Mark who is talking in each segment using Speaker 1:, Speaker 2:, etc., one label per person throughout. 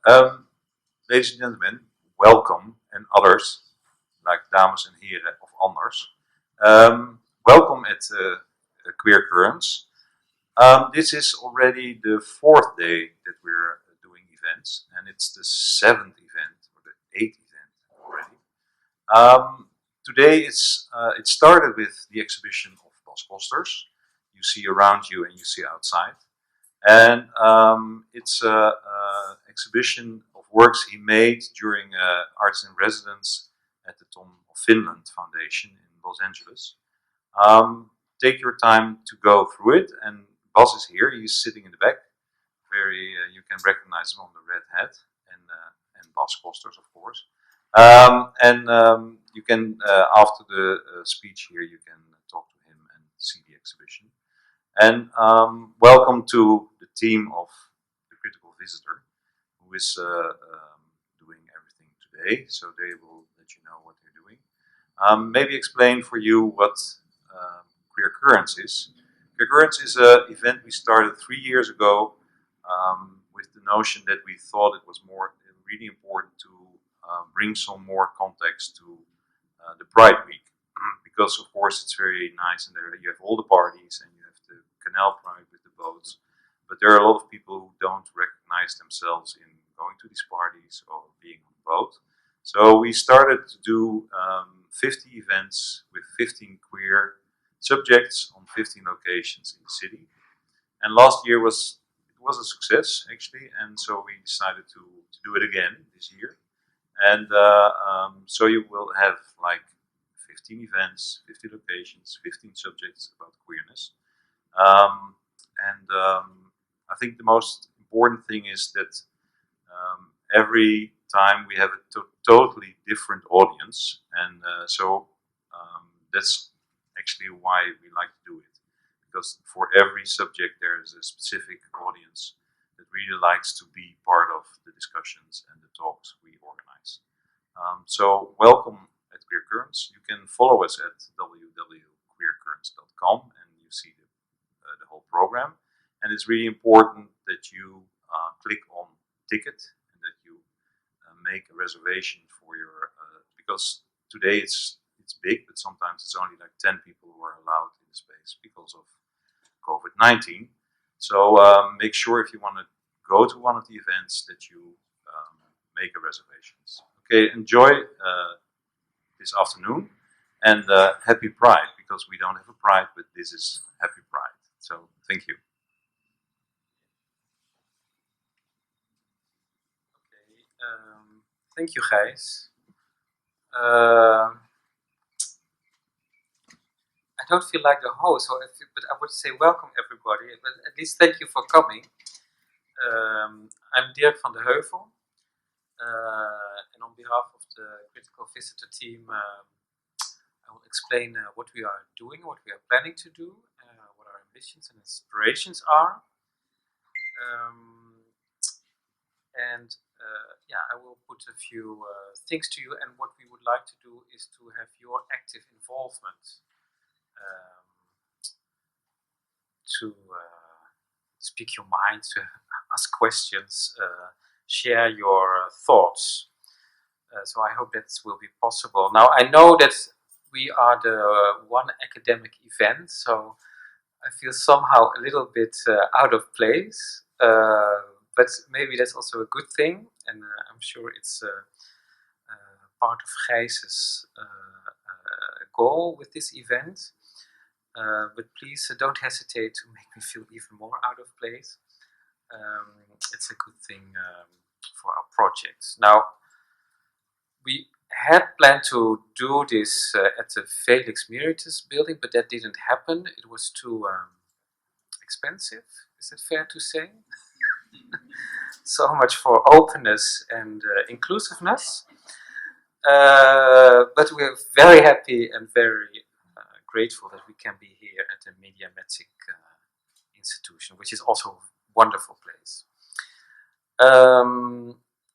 Speaker 1: Ladies and gentlemen, welcome, and others, like dames en heren of anders. Welcome at Queer Currents. This is already the fourth day that we're doing events, and it's the seventh event, or the eighth event already. Today it started with the exhibition of Bas Kosters. You see around you and you see outside. And it's an exhibition of works he made during Arts in Residence at the Tom of Finland Foundation in Los Angeles. Take your time to go through it, and Bas is here. He's sitting in the back. You can recognize him on the red hat, and Bas Kosters, of course. You can, after the speech here, you can talk to him and see the exhibition. And welcome to the team of the Critical Visitor, who is doing everything today. So they will let you know what they're doing. Maybe explain for you what Queer Currents is. Queer Currents is an event we started 3 years ago with the notion that we thought it was really important to bring some more context to the Pride Week. Because of course it's very nice, and there you have all the parties and you have the Canal Pride with the boats, but there are a lot of people who don't recognize themselves in going to these parties or being on a boat. So we started to do 50 events with 15 queer subjects on 15 locations in the city. And last year was a success actually, and so we decided to do it again this year. And so you will have like 15 events, 50 locations, 15 subjects about queerness. I think the most important thing is that every time we have a totally different audience, and so that's actually why we like to do it, because for every subject there is a specific audience that really likes to be part of the discussions and the talks we organize. So welcome at Queer Currents. You can follow us at www.queercurrents.com, and you see the whole program. And it's really important that you click on ticket and that you make a reservation for your, because today it's big, but sometimes it's only like 10 people who are allowed in the space because of COVID-19. So make sure if you want to go to one of the events that you make a reservations. Okay, enjoy this afternoon, and happy Pride, because we don't have a Pride, but this is Happy Pride. So thank you.
Speaker 2: Okay, thank you, Gijs. I don't feel like the host, but I would say welcome everybody. But at least thank you for coming. I'm Dirk van de Heuvel, and on behalf of the Critical Visitor team, I will explain what we are doing, what we are planning to do, what our ambitions and inspirations are. Yeah, I will put a few things to you, and what we would like to do is to have your active involvement to speak your mind, to ask questions, share your thoughts. So I hope that will be possible. Now, I know that we are the one academic event, so I feel somehow a little bit out of place, but maybe that's also a good thing, and I'm sure it's part of Gijs's goal with this event. But please don't hesitate to make me feel even more out of place. It's a good thing for our project. Now, we had planned to do this at the Felix Meritus building, but that didn't happen. It was too expensive. Is it fair to say? So much for openness and inclusiveness. But we're very happy and very grateful that we can be here at the Mediamatic institution, which is also a wonderful place.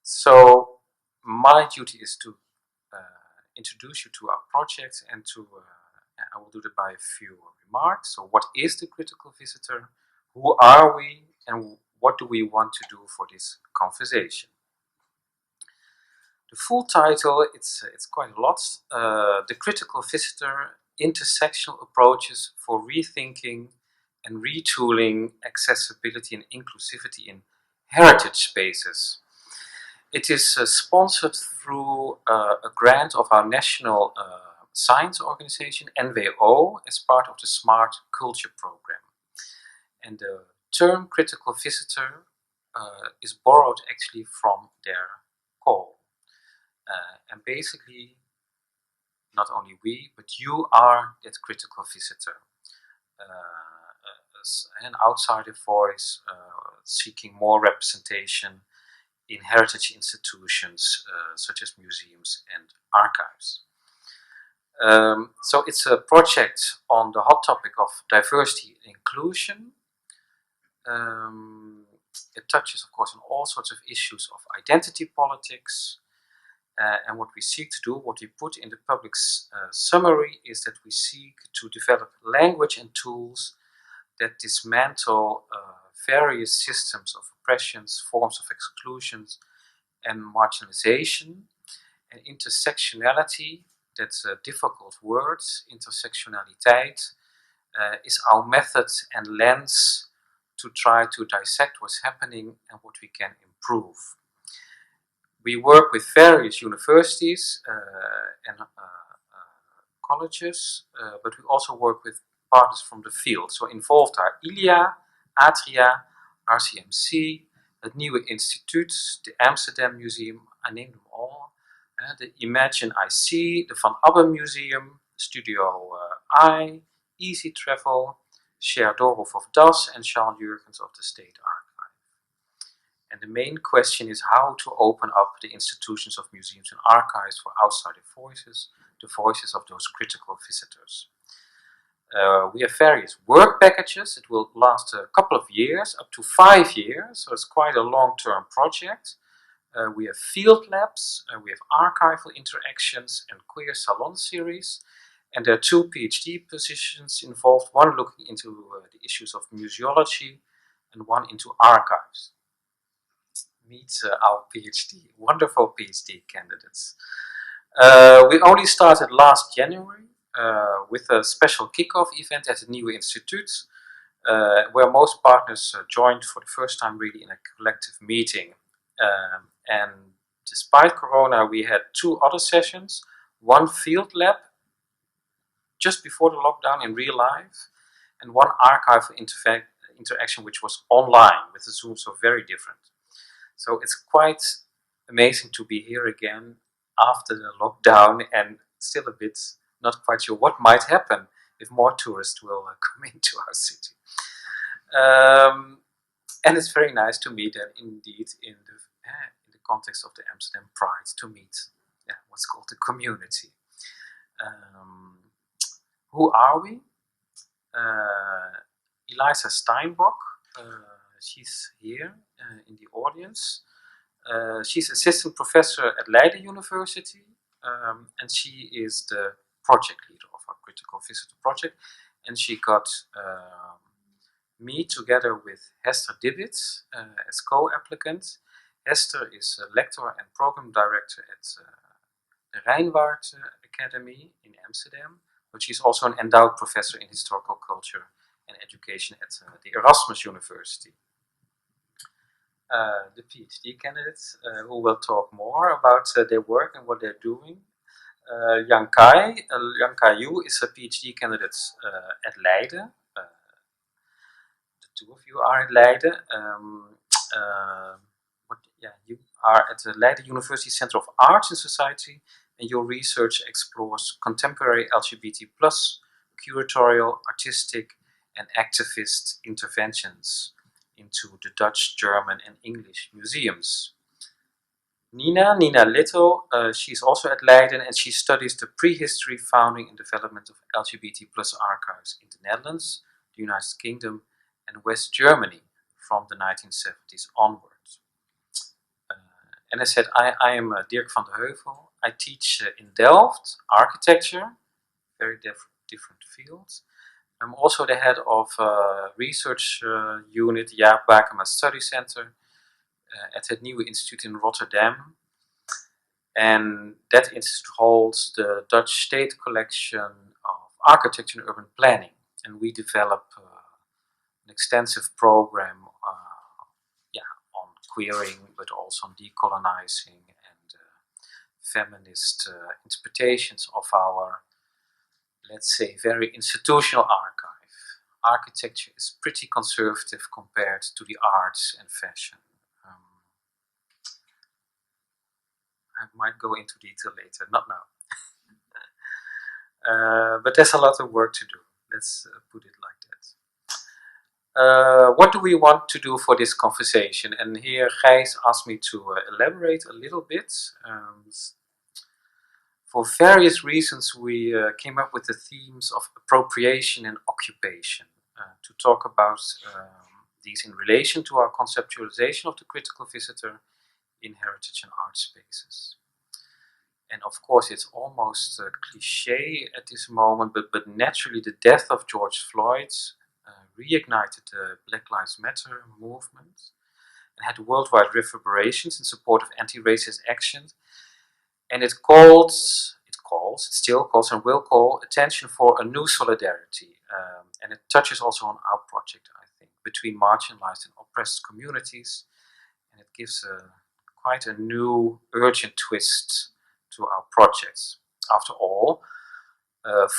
Speaker 2: So my duty is to introduce you to our project, and I will do that by a few remarks. So what is the Critical Visitor? Who are we? And what do we want to do for this conversation? The full title, it's quite a lot. The Critical Visitor, Intersectional Approaches for Rethinking and Retooling Accessibility and Inclusivity in Heritage Spaces. It is sponsored through a grant of our national science organization, NWO, as part of the Smart Culture program. And the term critical visitor is borrowed actually from their call. And basically, not only we, but you are that critical visitor. As an outsider voice seeking more representation in heritage institutions such as museums and archives. So it's a project on the hot topic of diversity and inclusion. It touches, of course, on all sorts of issues of identity politics. And what we seek to do, what we put in the public summary, is that we seek to develop language and tools that dismantle various systems of oppressions, forms of exclusions and marginalization. And intersectionality, that's a difficult word, intersectionaliteit, is our method and lens to try to dissect what's happening and what we can improve. We work with various universities and colleges, but we also work with partners from the field. So involved are ILIA, Atria, RCMC, het Nieuwe Instituut, the Amsterdam Museum, I named them all, the Imagine IC, the Van Abbe Museum, Studio I, Easy Travel, Cher Dorhoff of DAS, and Charles Jurgens of the State Archive. And the main question is how to open up the institutions of museums and archives for outsider voices, the voices of those critical visitors. We have various work packages. It will last a couple of years, up to 5 years, so it's quite a long-term project. We have field labs, we have archival interactions and queer salon series, and there are 2 PhD positions involved, one looking into the issues of museology and one into archives. Meet our PhD, wonderful PhD candidates. We only started last January with a special kickoff event at the Nieuwe Instituut, where most partners joined for the first time really in a collective meeting. And despite Corona, we had 2 other sessions, one field lab just before the lockdown in real life, and one archival interaction which was online with the Zoom, so very different. So it's quite amazing to be here again after the lockdown and still a bit not quite sure what might happen if more tourists will come into our city. And it's very nice to meet them indeed in the context of the Amsterdam Pride, to meet what's called the community. Who are we? Eliza Steinbock, she's here in the audience. She's assistant professor at Leiden University, and she is the project leader of our critical visitor project. And she got me together with Hester Dibbits as co-applicant. Hester is a lecturer and program director at the Rijnwaard Academy in Amsterdam, but she's also an endowed professor in historical culture and education at the Erasmus University. The PhD candidates who will talk more about their work and what they're doing. Yang Kai Yu is a PhD candidate at Leiden. The 2 of you are at Leiden. You are at the Leiden University Center of Arts and Society, and your research explores contemporary LGBT+ curatorial, artistic, and activist interventions into the Dutch, German, and English museums. Nina Little, she's also at Leiden, and she studies the prehistory, founding, and development of LGBT+ archives in the Netherlands, the United Kingdom, and West Germany from the 1970s onwards. And I said, I am Dirk van der Heuvel. I teach in Delft architecture, very different fields. I'm also the head of research unit, Jaap Bakema Study Center, at het Nieuwe Instituut in Rotterdam. And that institute holds the Dutch State Collection of Architecture and Urban Planning. And we develop an extensive program on queering, but also on decolonizing and feminist interpretations of our, let's say, very institutional archive. Architecture is pretty conservative compared to the arts and fashion. I might go into detail later, not now. But there's a lot of work to do. Let's put it like that. What do we want to do for this conversation? And here Gijs asked me to elaborate a little bit. For various reasons, we came up with the themes of appropriation and occupation to talk about these in relation to our conceptualization of the critical visitor in heritage and art spaces. And of course, it's almost cliche at this moment, but naturally, the death of George Floyd reignited the Black Lives Matter movement and had worldwide reverberations in support of anti-racist action. And it still calls and will call attention for a new solidarity. And it touches also on our project, I think, between marginalized and oppressed communities. And it gives quite a new, urgent twist to our projects. After all,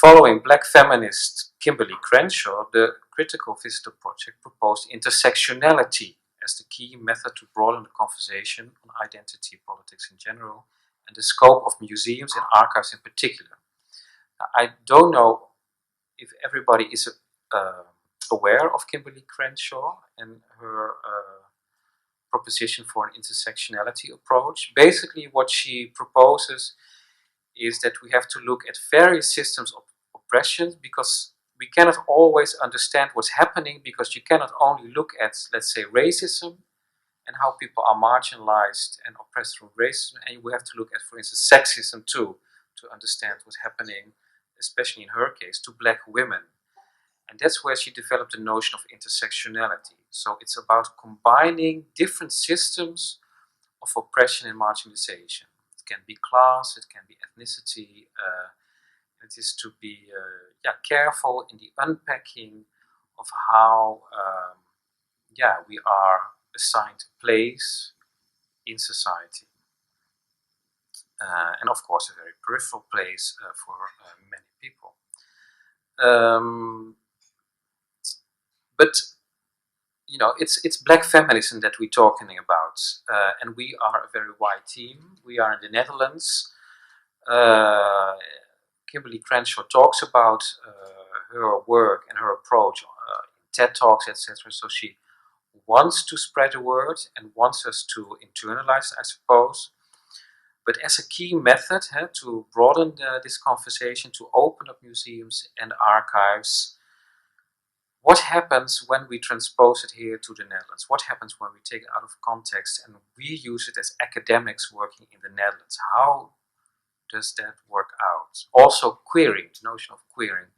Speaker 2: following black feminist Kimberlé Crenshaw, the Critical Visitor Project proposed intersectionality as the key method to broaden the conversation on identity politics in general and the scope of museums and archives in particular. I don't know if everybody is aware of Kimberlé Crenshaw and her proposition for an intersectionality approach. Basically, what she proposes is that we have to look at various systems of oppression, because we cannot always understand what's happening, because you cannot only look at, let's say, racism and how people are marginalized and oppressed through racism, and we have to look at, for instance, sexism too, to understand what's happening, especially in her case, to black women. And that's where she developed the notion of intersectionality. So it's about combining different systems of oppression and marginalization. It can be class, it can be ethnicity. It is to be careful in the unpacking of how we are assigned place in society. And of course, a very peripheral place for many people. But you know, it's black feminism that we're talking about, and we are a very wide team. We are in the Netherlands. Kimberlé Crenshaw talks about her work and her approach in TED Talks, etc. So she wants to spread the word and wants us to internalize, I suppose. But as a key method to broaden this conversation, to open up museums and archives, what happens when we transpose it here to the Netherlands? What happens when we take it out of context and we use it as academics working in the Netherlands? How does that work out? Also, queering, the notion of queering.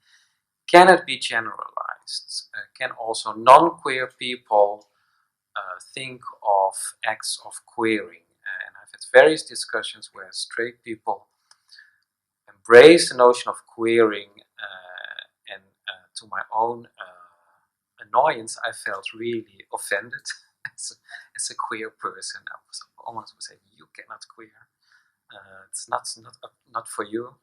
Speaker 2: Can it be generalized? Can also non-queer people think of acts of queering? And I've had various discussions where straight people embrace the notion of queering, and to my own annoyance, I felt really offended as a queer person. I was almost would say, "You cannot queer. It's not for you."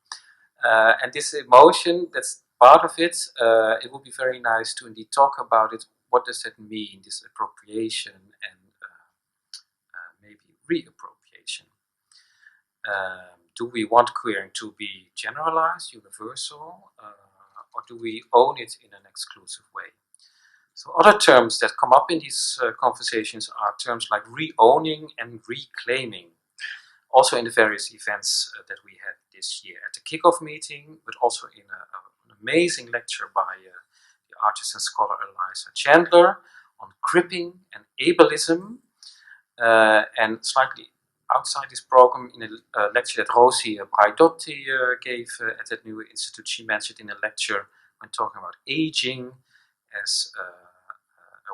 Speaker 2: And this emotion, that's part of it. It would be very nice to indeed talk about it. What does that mean? This appropriation and maybe reappropriation. Do we want queering to be generalized, universal, or do we own it in an exclusive way? So other terms that come up in these conversations are terms like re-owning and reclaiming. Also in the various events that we had this year at the kickoff meeting, but also in an amazing lecture by the artist and scholar Eliza Chandler on cripping and ableism, and slightly outside this program, in a lecture that Rosie Braidotti gave at that NWO Institute. She mentioned in a lecture when talking about aging as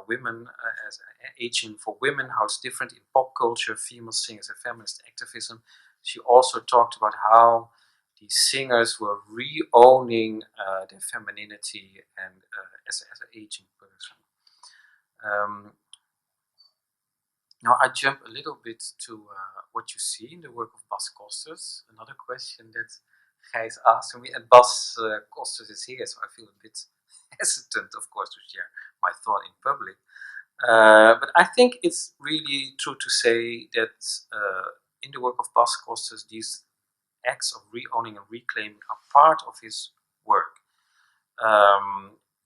Speaker 2: women, as aging for women, how it's different in pop culture, female singers and feminist activism. she also talked about how these singers were re-owning their femininity and as an aging person. Now I jump a little bit to what you see in the work of Bas Kosters. Another question that Gijs asked me, and Bas Kosters is here, so I feel a bit hesitant, of course, to share my thought in public. But I think it's really true to say that in the work of Bas Kosters, these acts of re-owning and reclaiming are part of his work.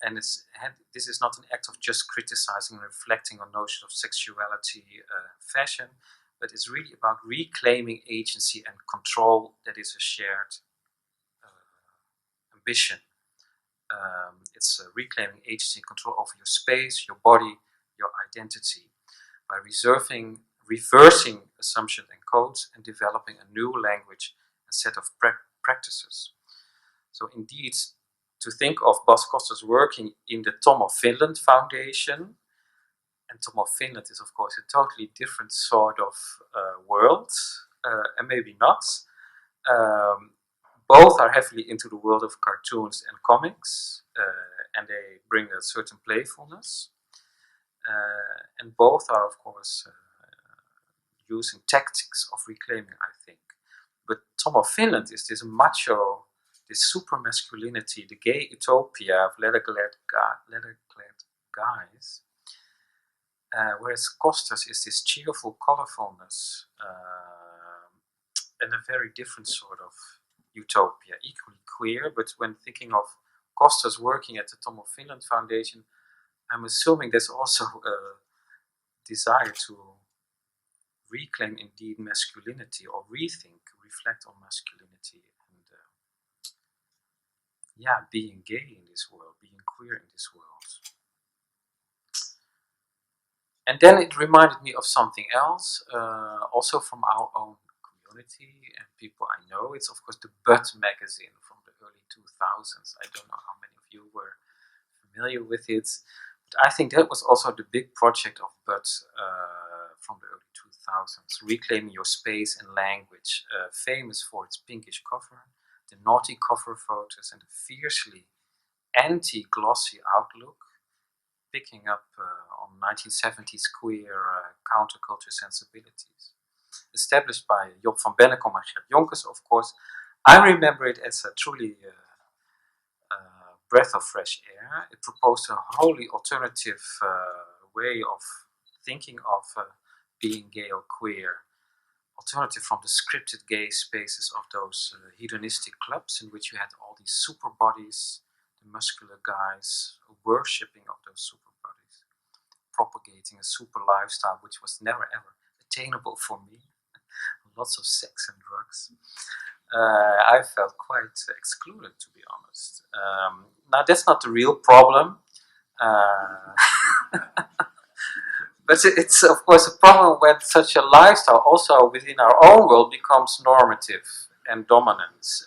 Speaker 2: And this is not an act of just criticizing and reflecting on notions of sexuality, fashion, but it's really about reclaiming agency and control that is a shared ambition. It's reclaiming agency and control over your space, your body, your identity, by reversing assumptions and codes and developing a new language and set of practices. So indeed, to think of Bas Kosters working in the Tom of Finland Foundation, and Tom of Finland is of course a totally different sort of world, and maybe not. Both are heavily into the world of cartoons and comics, and they bring a certain playfulness. And both are, of course, using tactics of reclaiming, I think. But Tom of Finland is this macho, this super masculinity, the gay utopia of leather-clad guys. Whereas Kosters is this cheerful colorfulness and a very different sort of utopia, equally queer. But when thinking of Kosters working at the Tom of Finland Foundation, I'm assuming there's also a desire to reclaim indeed masculinity, or reflect on masculinity, and being gay in this world, being queer in this world. And then it reminded me of something else, also from our own community and people I know. It's of course the But magazine from the early 2000s. I don't know how many of you were familiar with it, but I think that was also the big project of But from the early 2000s, reclaiming your space and language, famous for its pinkish cover, the naughty cover photos, and the fiercely anti-glossy outlook, picking up on 1970s queer counterculture sensibilities. Established by Job van Bennekom and Gert Jonkers, of course, I remember it as a truly breath of fresh air. It proposed a wholly alternative way of thinking of being gay or queer, alternative from the scripted gay spaces of those hedonistic clubs in which you had all these super bodies, the muscular guys worshipping of those super bodies, propagating a super lifestyle which was never ever attainable for me. Lots of sex and drugs. I felt quite excluded, to be honest. Now that's not the real problem. But it's of course a problem when such a lifestyle also within our own world becomes normative and dominant.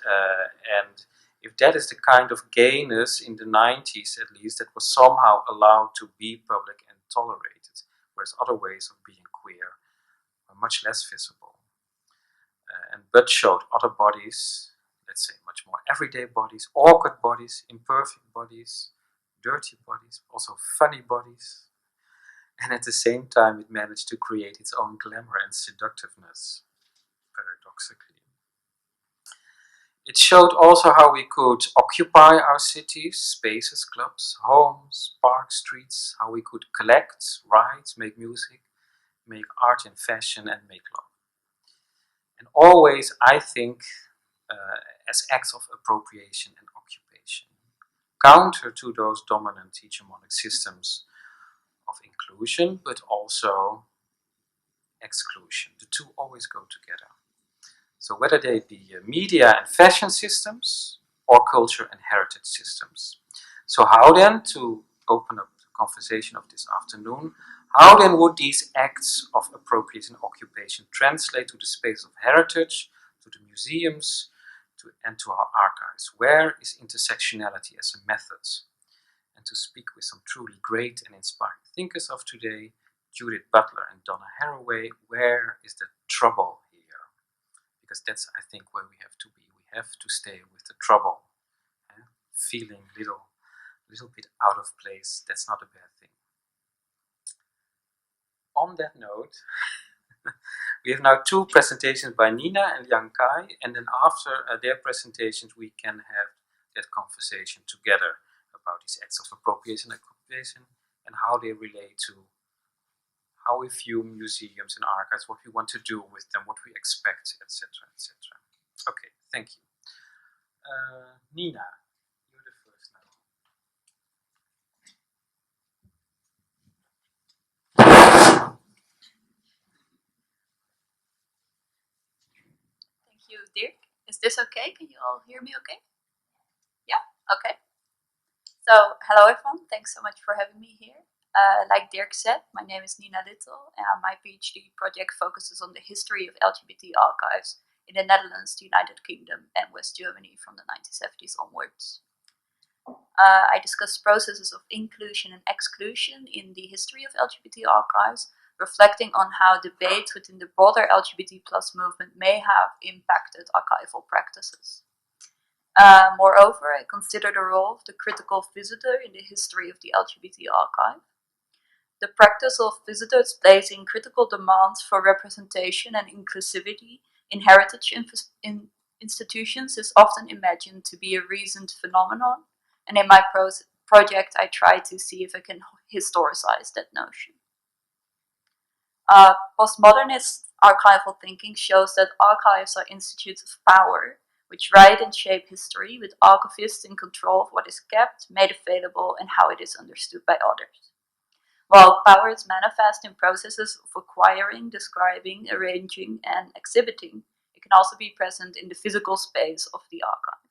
Speaker 2: And if that is the kind of gayness in the 90s at least that was somehow allowed to be public and tolerated, whereas other ways of being queer were much less visible. And But showed other bodies, let's say much more everyday bodies, awkward bodies, imperfect bodies, dirty bodies, also funny bodies. And at the same time, it managed to create its own glamour and seductiveness, paradoxically. It showed also how we could occupy our cities, spaces, clubs, homes, parks, streets, how we could collect, write, make music, make art and fashion, and make love. And always, I think, as acts of appropriation and occupation, counter to those dominant hegemonic systems of inclusion, but also exclusion. The two always go together. So whether they be media and fashion systems, or culture and heritage systems. So how then, to open up the conversation of this afternoon, how then would these acts of appropriation and occupation translate to the space of heritage, to the museums, and to our archives? Where is intersectionality as a method? And to speak with some truly great and inspiring thinkers of today, Judith Butler and Donna Haraway, where is the trouble here? because that's, I think, where we have to be. We have to stay with the trouble. Feeling little bit out of place, that's not a bad thing. On that note, we have now two presentations by Nina and Liang Kai, and then after their presentations we can have that conversation together about these acts of appropriation and occupation and how they relate to how we view museums and archives, what we want to do with them, what we expect, etc., etc. Okay, thank you. Nina, you're the first now.
Speaker 3: Thank you, Dirk. Is this okay? Can you all hear me okay? Yeah? Okay. So, hello everyone. Thanks so much for having me here. Like Dirk said, my name is Nina Little, and my PhD project focuses on the history of LGBT archives in the Netherlands, the United Kingdom, and West Germany from the 1970s onwards. I discuss processes of inclusion and exclusion in the history of LGBT archives, reflecting on how debates within the broader LGBT plus movement may have impacted archival practices. Moreover, I consider the role of the critical visitor in the history of the LGBT archive. The practice of visitors placing critical demands for representation and inclusivity in heritage institutions is often imagined to be a recent phenomenon, and in my project I try to see if I can historicize that notion. Postmodernist archival thinking shows that archives are institutes of power, which write and shape history, with archivists in control of what is kept, made available, and how it is understood by others. While power is manifest in processes of acquiring, describing, arranging, and exhibiting, it can also be present in the physical space of the archive.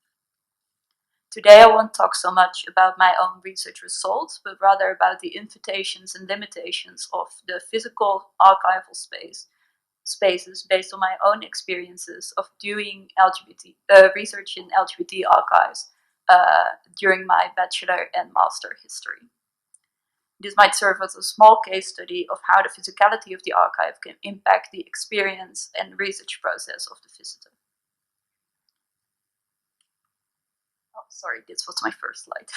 Speaker 3: Today I won't talk so much about my own research results, but rather about the invitations and limitations of the physical archival spaces based on my own experiences of doing research in LGBT archives during my bachelor and master history. This might serve as a small case study of how the physicality of the archive can impact the experience and research process of the visitor. Oh, sorry, this was my first slide.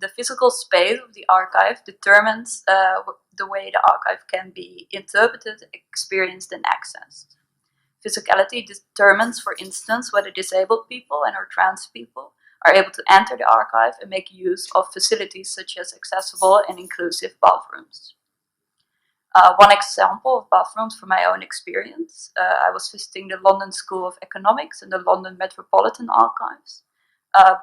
Speaker 3: The physical space of the archive determines the way the archive can be interpreted, experienced, and accessed. Physicality determines, for instance, whether disabled people and or trans people are able to enter the archive and make use of facilities such as accessible and inclusive bathrooms. One example of bathrooms from my own experience, I was visiting the London School of Economics and the London Metropolitan Archives,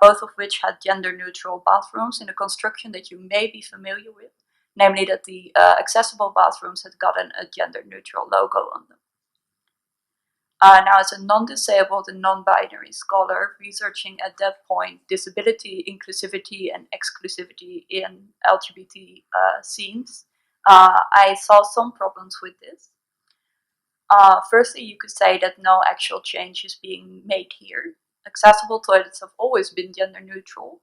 Speaker 3: both of which had gender-neutral bathrooms in a construction that you may be familiar with, namely that the accessible bathrooms had gotten a gender-neutral logo on them. Now, as a non-disabled and non-binary scholar researching at that point disability, inclusivity, and exclusivity in LGBT scenes, I saw some problems with this. Firstly, you could say that no actual change is being made here. Accessible toilets have always been gender neutral,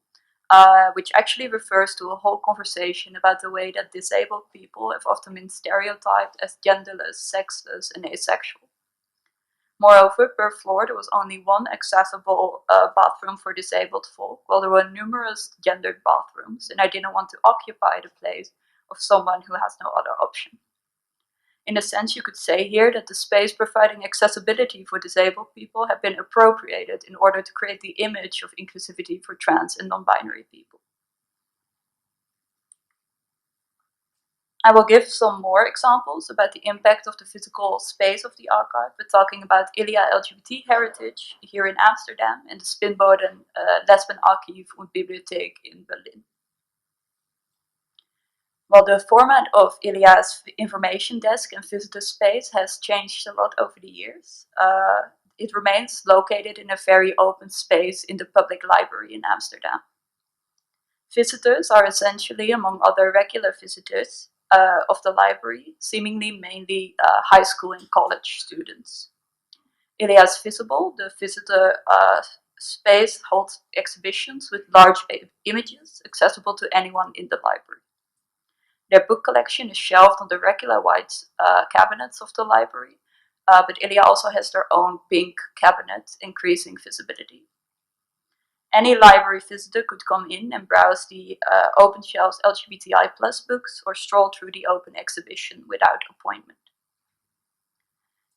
Speaker 3: which actually refers to a whole conversation about the way that disabled people have often been stereotyped as genderless, sexless, and asexual. Moreover, per floor there was only one accessible bathroom for disabled folk, while there were numerous gendered bathrooms, and I didn't want to occupy the place of someone who has no other option. In a sense, you could say here that the space providing accessibility for disabled people have been appropriated in order to create the image of inclusivity for trans and non-binary people. I will give some more examples about the impact of the physical space of the archive. We're talking about Ilia LGBT heritage here in Amsterdam and the Spinboden Lesben Archiv und Bibliothek in Berlin. While the format of Ilia's information desk and visitor space has changed a lot over the years, it remains located in a very open space in the public library in Amsterdam. Visitors are essentially, among other regular visitors of the library, seemingly mainly high school and college students. Ilia's Visible, the visitor space, holds exhibitions with large images accessible to anyone in the library. Their book collection is shelved on the regular white cabinets of the library, but Ilya also has their own pink cabinet, increasing visibility. Any library visitor could come in and browse the open shelves LGBTI plus books or stroll through the open exhibition without appointment.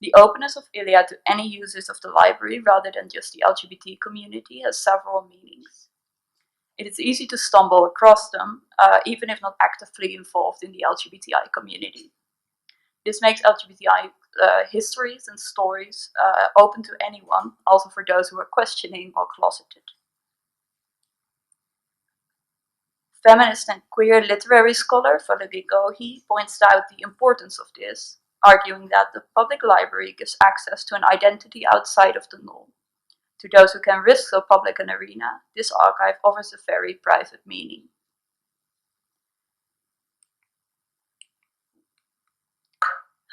Speaker 3: The openness of Ilya to any users of the library rather than just the LGBT community has several meanings. It is easy to stumble across them, even if not actively involved in the LGBTI community. This makes LGBTI histories and stories open to anyone, also for those who are questioning or closeted. Feminist and queer literary scholar Valerie Gohi points out the importance of this, arguing that the public library gives access to an identity outside of the norm. To those who can risk so public an arena, this archive offers a very private meaning.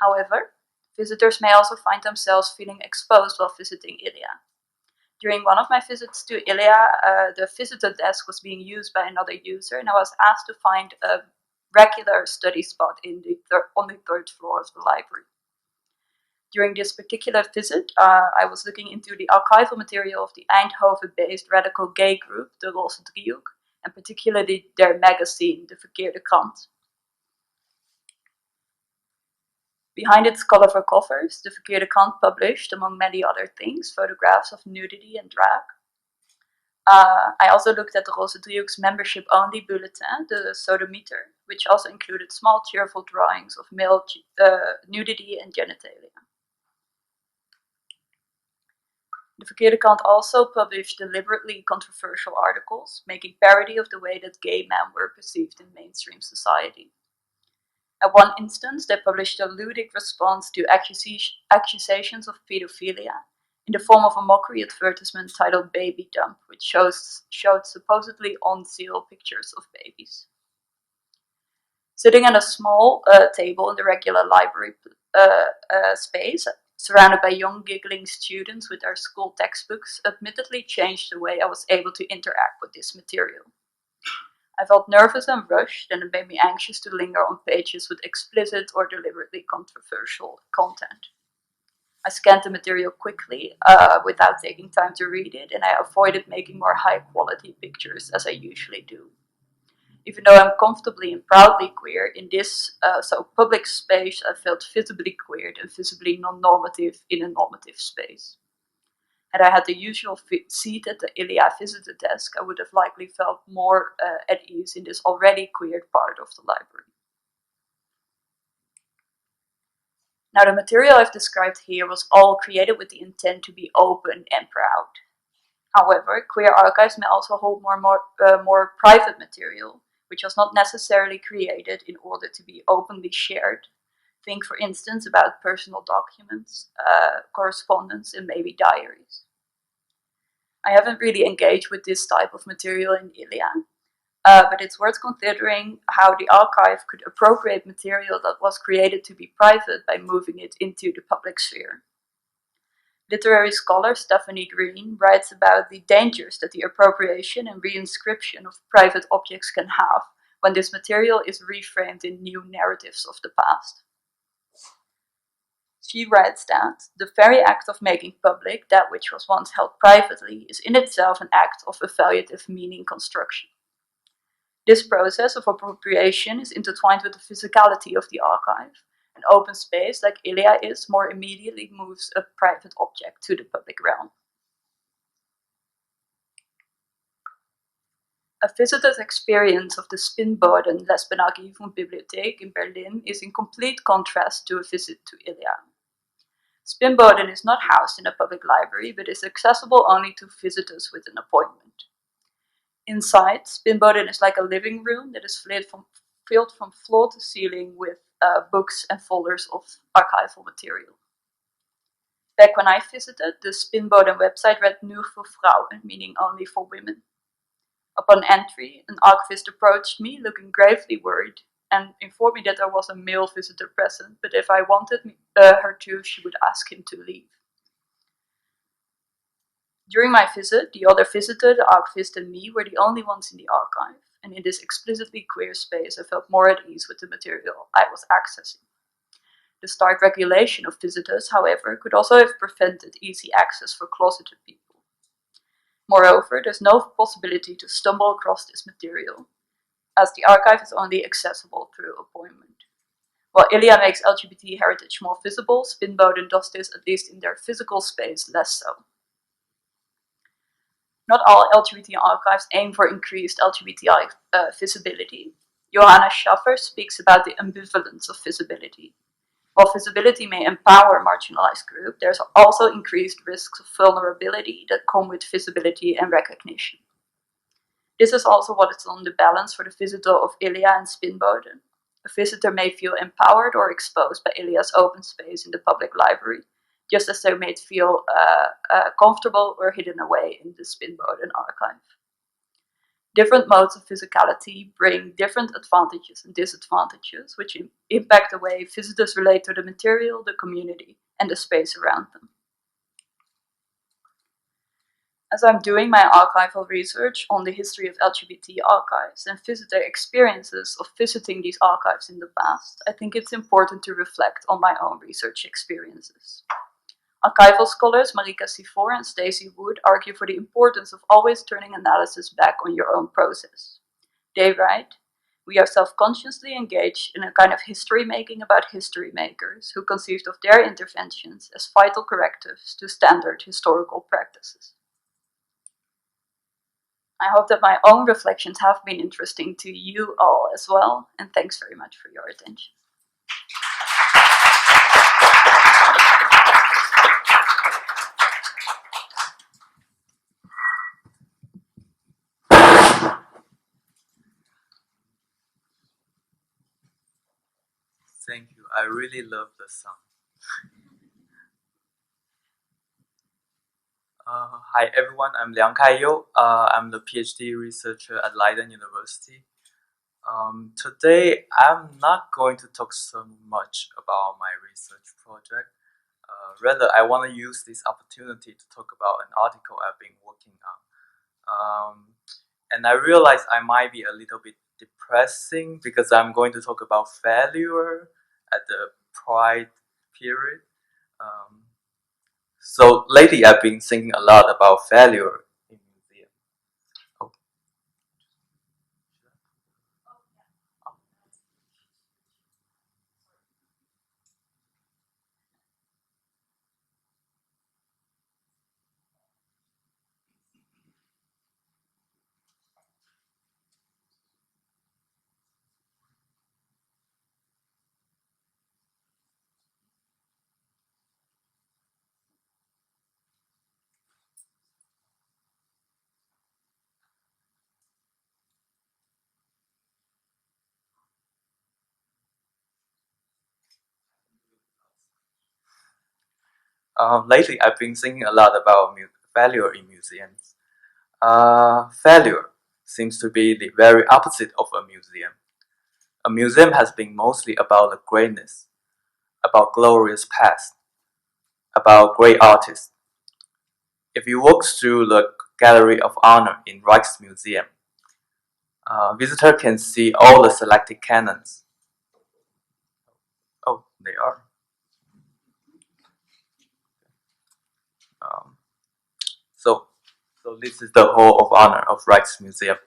Speaker 3: However, visitors may also find themselves feeling exposed while visiting Ilya. During one of my visits to Ilya, the visitor desk was being used by another user, and I was asked to find a regular study spot on the third floor of the library. During this particular visit, I was looking into the archival material of the Eindhoven-based radical gay group, the Roze Driehoek, and particularly their magazine, De Verkeerde Kant. Behind its colorful covers, De Verkeerde Kant published, among many other things, photographs of nudity and drag. I also looked at the Roze Driehoek's membership-only bulletin, the Sodomieter, which also included small cheerful drawings of male nudity and genitalia. De Verkeerde Kant also published deliberately controversial articles, making parody of the way that gay men were perceived in mainstream society. At one instance, they published a ludic response to accusations of pedophilia in the form of a mockery advertisement titled Baby Dump, which showed supposedly on-sale pictures of babies. Sitting at a small table in the regular library space, surrounded by young giggling students with their school textbooks, admittedly changed the way I was able to interact with this material. I felt nervous and rushed, and it made me anxious to linger on pages with explicit or deliberately controversial content. I scanned the material quickly, without taking time to read it, and I avoided making more high-quality pictures, as I usually do. Even though I'm comfortably and proudly queer, in this so public space I felt visibly queer and visibly non-normative in a normative space. Had I had the usual seat at the Ilya visitor desk, I would have likely felt more at ease in this already queered part of the library. Now, the material I've described here was all created with the intent to be open and proud. However, queer archives may also hold more private material, which was not necessarily created in order to be openly shared. Think, for instance, about personal documents, correspondence, and maybe diaries. I haven't really engaged with this type of material in Ilya, but it's worth considering how the archive could appropriate material that was created to be private by moving it into the public sphere. Literary scholar Stephanie Green writes about the dangers that the appropriation and reinscription of private objects can have when this material is reframed in new narratives of the past. She writes that the very act of making public that which was once held privately is in itself an act of evaluative meaning construction. This process of appropriation is intertwined with the physicality of the archive. An open space like Ilya is more immediately moves a private object to the public realm. A visitor's experience of the Spinnboden Lesbenarchivum-Bibliothek in Berlin is in complete contrast to a visit to Ilya. Spinnboden is not housed in a public library, but is accessible only to visitors with an appointment. Inside, Spinnboden is like a living room that is filled from floor to ceiling with books and folders of archival material. Back when I visited, the Spinnboden website read Nur für Frauen, meaning only for women. Upon entry, an archivist approached me, looking gravely worried, and informed me that there was a male visitor present, but if I wanted her to, she would ask him to leave. During my visit, the other visitor, the archivist, and me were the only ones in the archive, and in this explicitly queer space I felt more at ease with the material I was accessing. The stark regulation of visitors, however, could also have prevented easy access for closeted people. Moreover, there's no possibility to stumble across this material, as the archive is only accessible through appointment. While ILIA makes LGBT heritage more visible, Spinboden does this, at least in their physical space, less so. Not all LGBT archives aim for increased LGBTI visibility. Johanna Schaffer speaks about the ambivalence of visibility. While visibility may empower marginalized groups, there's also increased risks of vulnerability that come with visibility and recognition. This is also what is on the balance for the visitor of ILIA and Spinboden. A visitor may feel empowered or exposed by ILIA's open space in the public library, just as they may feel comfortable or hidden away in the Spinboden archive. Different modes of physicality bring different advantages and disadvantages, which impact the way visitors relate to the material, the community, and the space around them. As I'm doing my archival research on the history of LGBT archives and visitor experiences of visiting these archives in the past, I think it's important to reflect on my own research experiences. Archival scholars Marika Sifor and Stacey Wood argue for the importance of always turning analysis back on your own process. They write, "We are self-consciously engaged in a kind of history making about history makers who conceived of their interventions as vital correctives to standard historical practices." I hope that my own reflections have been interesting to you all as well, and thanks very much for your attention.
Speaker 4: Thank you. I really love the song. Hi everyone, I'm Liang Kaiyou. I'm the PhD researcher at Leiden University. Today, I'm not going to talk so much about my research project. Rather, I want to use this opportunity to talk about an article I've been working on. And I realize I might be a little bit depressing because I'm going to talk about failure at the Pride period. So lately, I've been thinking a lot about failure in museums. Oh. Lately, I've been thinking a lot about failure in museums. Failure seems to be the very opposite of a museum. A museum has been mostly about the greatness, about glorious past, about great artists. If you walk through the Gallery of Honor in Rijksmuseum, visitor can see all the selected canons. Oh, they are. So this is the Hall of Honor of Rijksmuseum.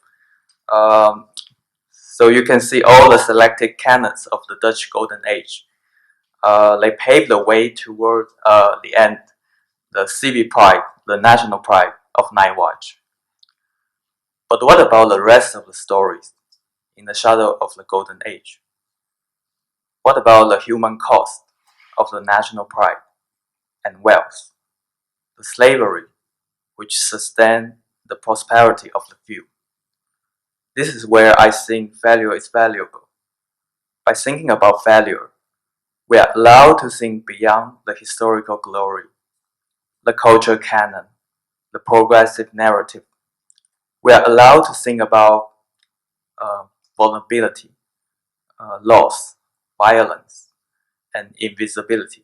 Speaker 4: So you can see all the selected canons of the Dutch Golden Age. They paved the way toward the end, the civic pride, the national pride of Night Watch. But what about the rest of the stories in the shadow of the Golden Age? What about the human cost of the national pride and wealth, the slavery which sustained the prosperity of the few? This is where I think failure is valuable. By thinking about failure, we are allowed to think beyond the historical glory, the cultural canon, the progressive narrative. We are allowed to think about vulnerability, loss, violence, and invisibility.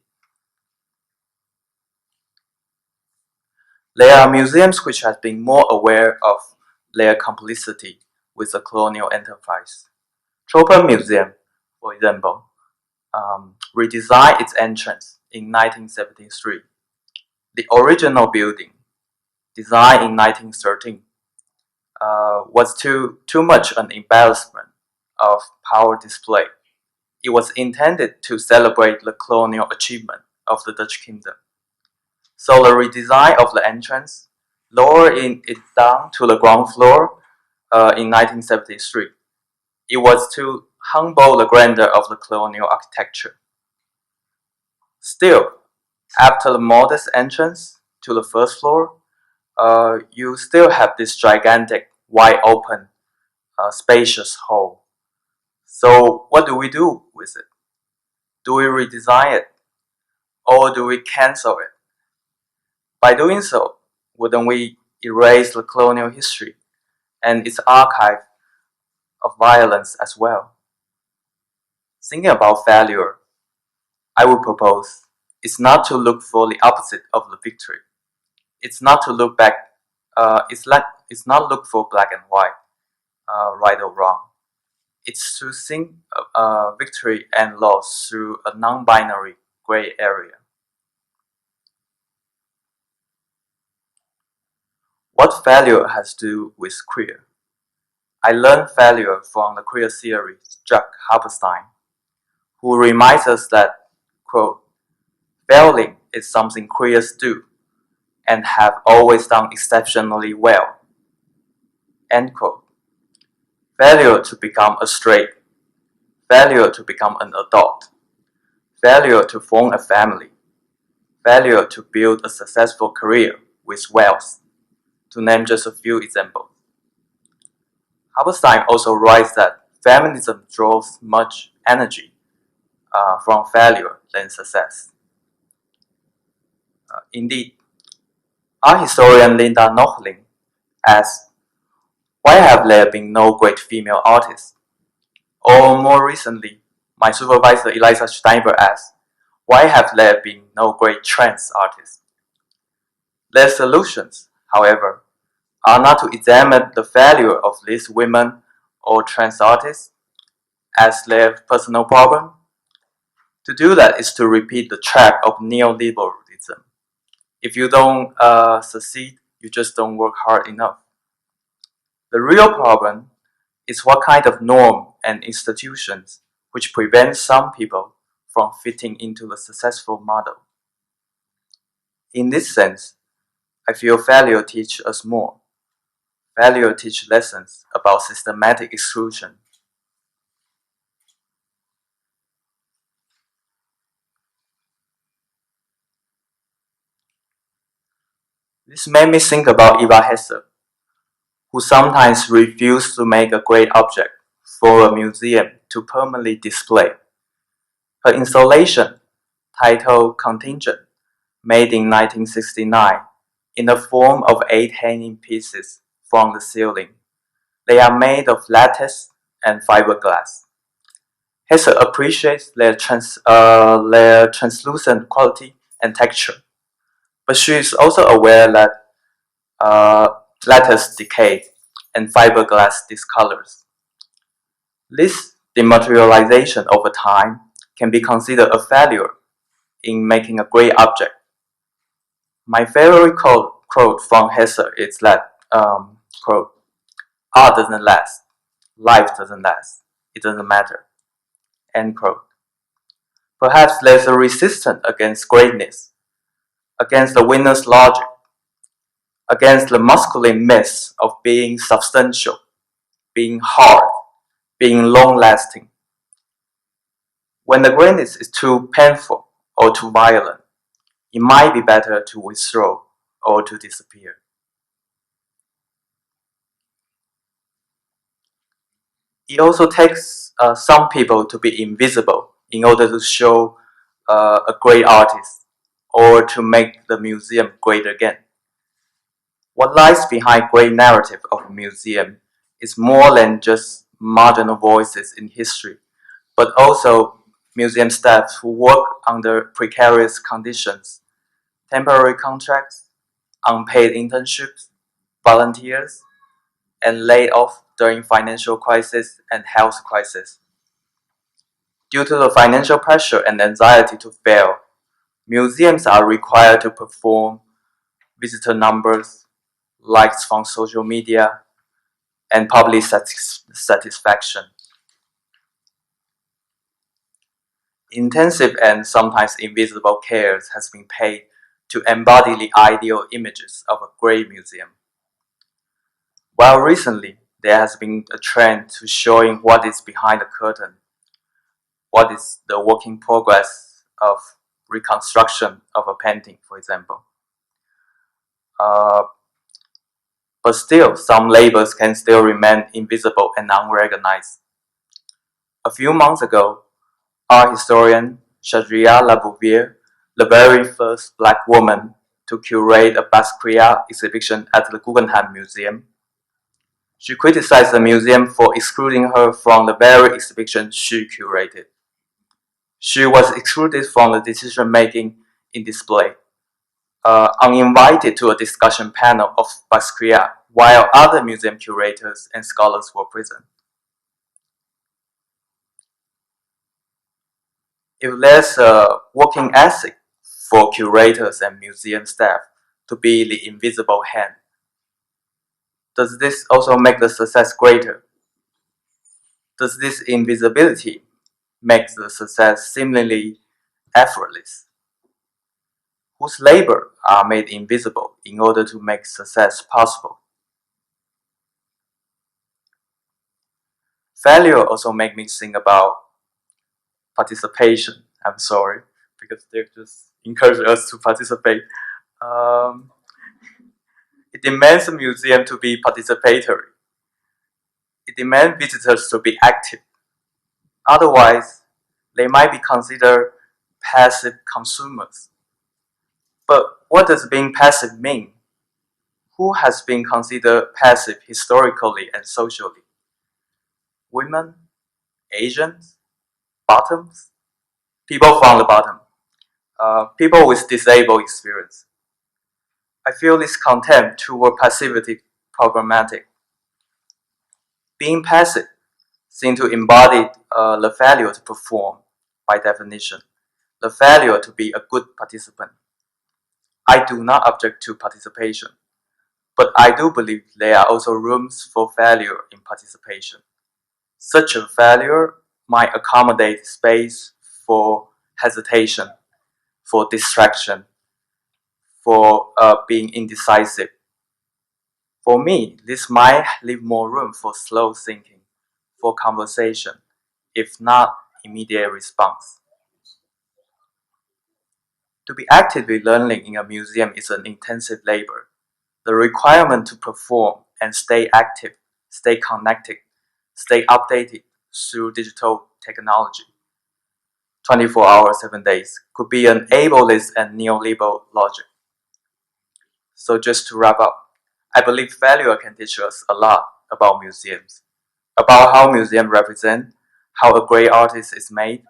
Speaker 4: There are museums which have been more aware of their complicity with the colonial enterprise. Tropen Museum, for example, redesigned its entrance in 1973. The original building, designed in 1913, was too much an embarrassment of power display. It was intended to celebrate the colonial achievement of the Dutch kingdom. So the redesign of the entrance, lowering it down to the ground floor in 1973, it was to humble the grandeur of the colonial architecture. Still, after the modest entrance to the first floor, you still have this gigantic, wide open, spacious hall. So what do we do with it? Do we redesign it? Or do we cancel it? By doing so, wouldn't we erase the colonial history and its archive of violence as well? Thinking about failure, I would propose it's not to look for the opposite of the victory. It's not to look back. It's not look for black and white, right or wrong. It's to think victory and loss through a non-binary gray area. What failure has to do with queer? I learned failure from the queer theory Jack Halberstein, who reminds us that, quote, failing is something queers do and have always done exceptionally well, end quote. Failure to become a straight, failure to become an adult, failure to form a family, failure to build a successful career with wealth, to name just a few examples. Halberstein also writes that feminism draws much energy from failure than success. Indeed, art historian Linda Nochling asks, why have there been no great female artists? Or more recently, my supervisor Eliza Steinberg asks, why have there been no great trans artists? Their solutions, however, are not to examine the failure of these women or trans artists as their personal problem. To do that is to repeat the trap of neoliberalism. If you don't succeed, you just don't work hard enough. The real problem is what kind of norm and institutions which prevent some people from fitting into the successful model. In this sense, I feel failure teaches us more. Failure teaches lessons about systematic exclusion. This made me think about Eva Hesse, who sometimes refused to make a great object for a museum to permanently display. Her installation, titled Contingent, made in 1969, in the form of 8 hanging pieces from the ceiling. They are made of lattice and fiberglass. Hesse appreciates their translucent quality and texture, but she is also aware that lattice decay and fiberglass discolors. This dematerialization over time can be considered a failure in making a great object. My favorite quote from Hesse is that, quote, art doesn't last, life doesn't last, it doesn't matter, end quote. Perhaps there's a resistance against greatness, against the winner's logic, against the masculine myth of being substantial, being hard, being long-lasting. When the greatness is too painful or too violent, it might be better to withdraw or to disappear. It also takes some people to be invisible in order to show a great artist or to make the museum great again. What lies behind great narrative of a museum is more than just marginal voices in history, but also museum staff who work under precarious conditions, temporary contracts, unpaid internships, volunteers, and laid off during financial crisis and health crisis. Due to the financial pressure and anxiety to fail, museums are required to perform visitor numbers, likes from social media, and public satisfaction. Intensive and sometimes invisible cares has been paid to embody the ideal images of a great museum. While recently there has been a trend to showing what is behind the curtain, what is the working progress of reconstruction of a painting, for example. But still, some labors can still remain invisible and unrecognized. A few months ago, art historian Shadria Labouvier, the very first black woman to curate a Basquiat exhibition at the Guggenheim Museum, she criticized the museum for excluding her from the very exhibition she curated. She was excluded from the decision-making in display, uninvited to a discussion panel of Basquiat, while other museum curators and scholars were present. If there's a working ethic for curators and museum staff to be the invisible hand, does this also make the success greater? Does this invisibility make the success seemingly effortless? Whose labor are made invisible in order to make success possible? Failure also make me think about participation. I'm sorry, because they just encourage us to participate. It demands a museum to be participatory. It demands visitors to be active. Otherwise, they might be considered passive consumers. But what does being passive mean? Who has been considered passive historically and socially? Women? Asians? Bottoms? People from the bottom. People with disabled experience. I feel this contempt toward passivity problematic. Being passive seems to embody the failure to perform, by definition, the failure to be a good participant. I do not object to participation, but I do believe there are also rooms for failure in participation. Such a failure might accommodate space for hesitation, for distraction, for being indecisive. For me, this might leave more room for slow thinking, for conversation, if not immediate response. To be actively learning in a museum is an intensive labor. The requirement to perform and stay active, stay connected, stay updated through digital technology, 24 hours, 7 days, could be an ableist and neoliberal logic. So just to wrap up, I believe failure can teach us a lot about museums, about how museums represent, how a great artist is made,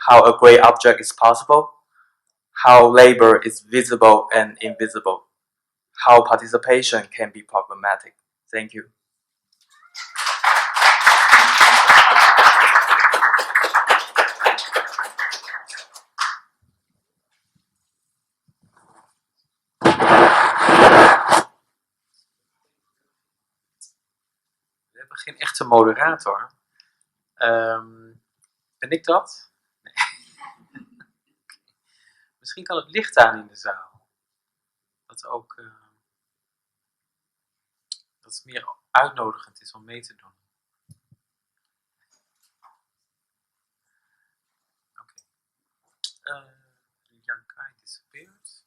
Speaker 4: how a great object is possible, how labor is visible and invisible, how participation can be problematic. Thank you.
Speaker 2: We hebben geen echte moderator. Ben ik dat? Nee. Misschien kan het licht aan in de zaal. Dat ook dat het meer uitnodigend is om mee te doen. Oké. Young Kai disappeared.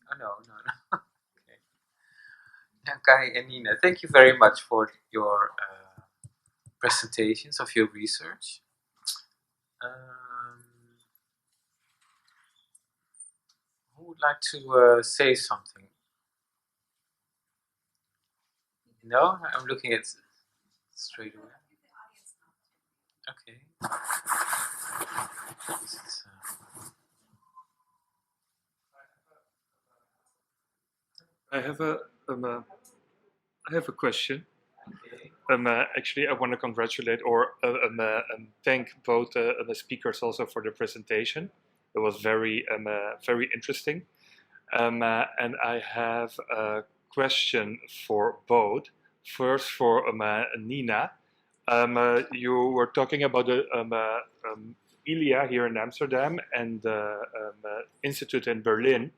Speaker 2: Oh no. Okay. Young Kai and Nina, thank you very much for your presentations of your research. Who would like to say something? No, I'm looking at straight away. Okay. This is,
Speaker 5: I have a question. Actually, I want to congratulate or thank both the speakers also for the presentation. It was very interesting. And I have a question for both. First, for Nina. You were talking about the ILIA here in Amsterdam and the Institute in Berlin.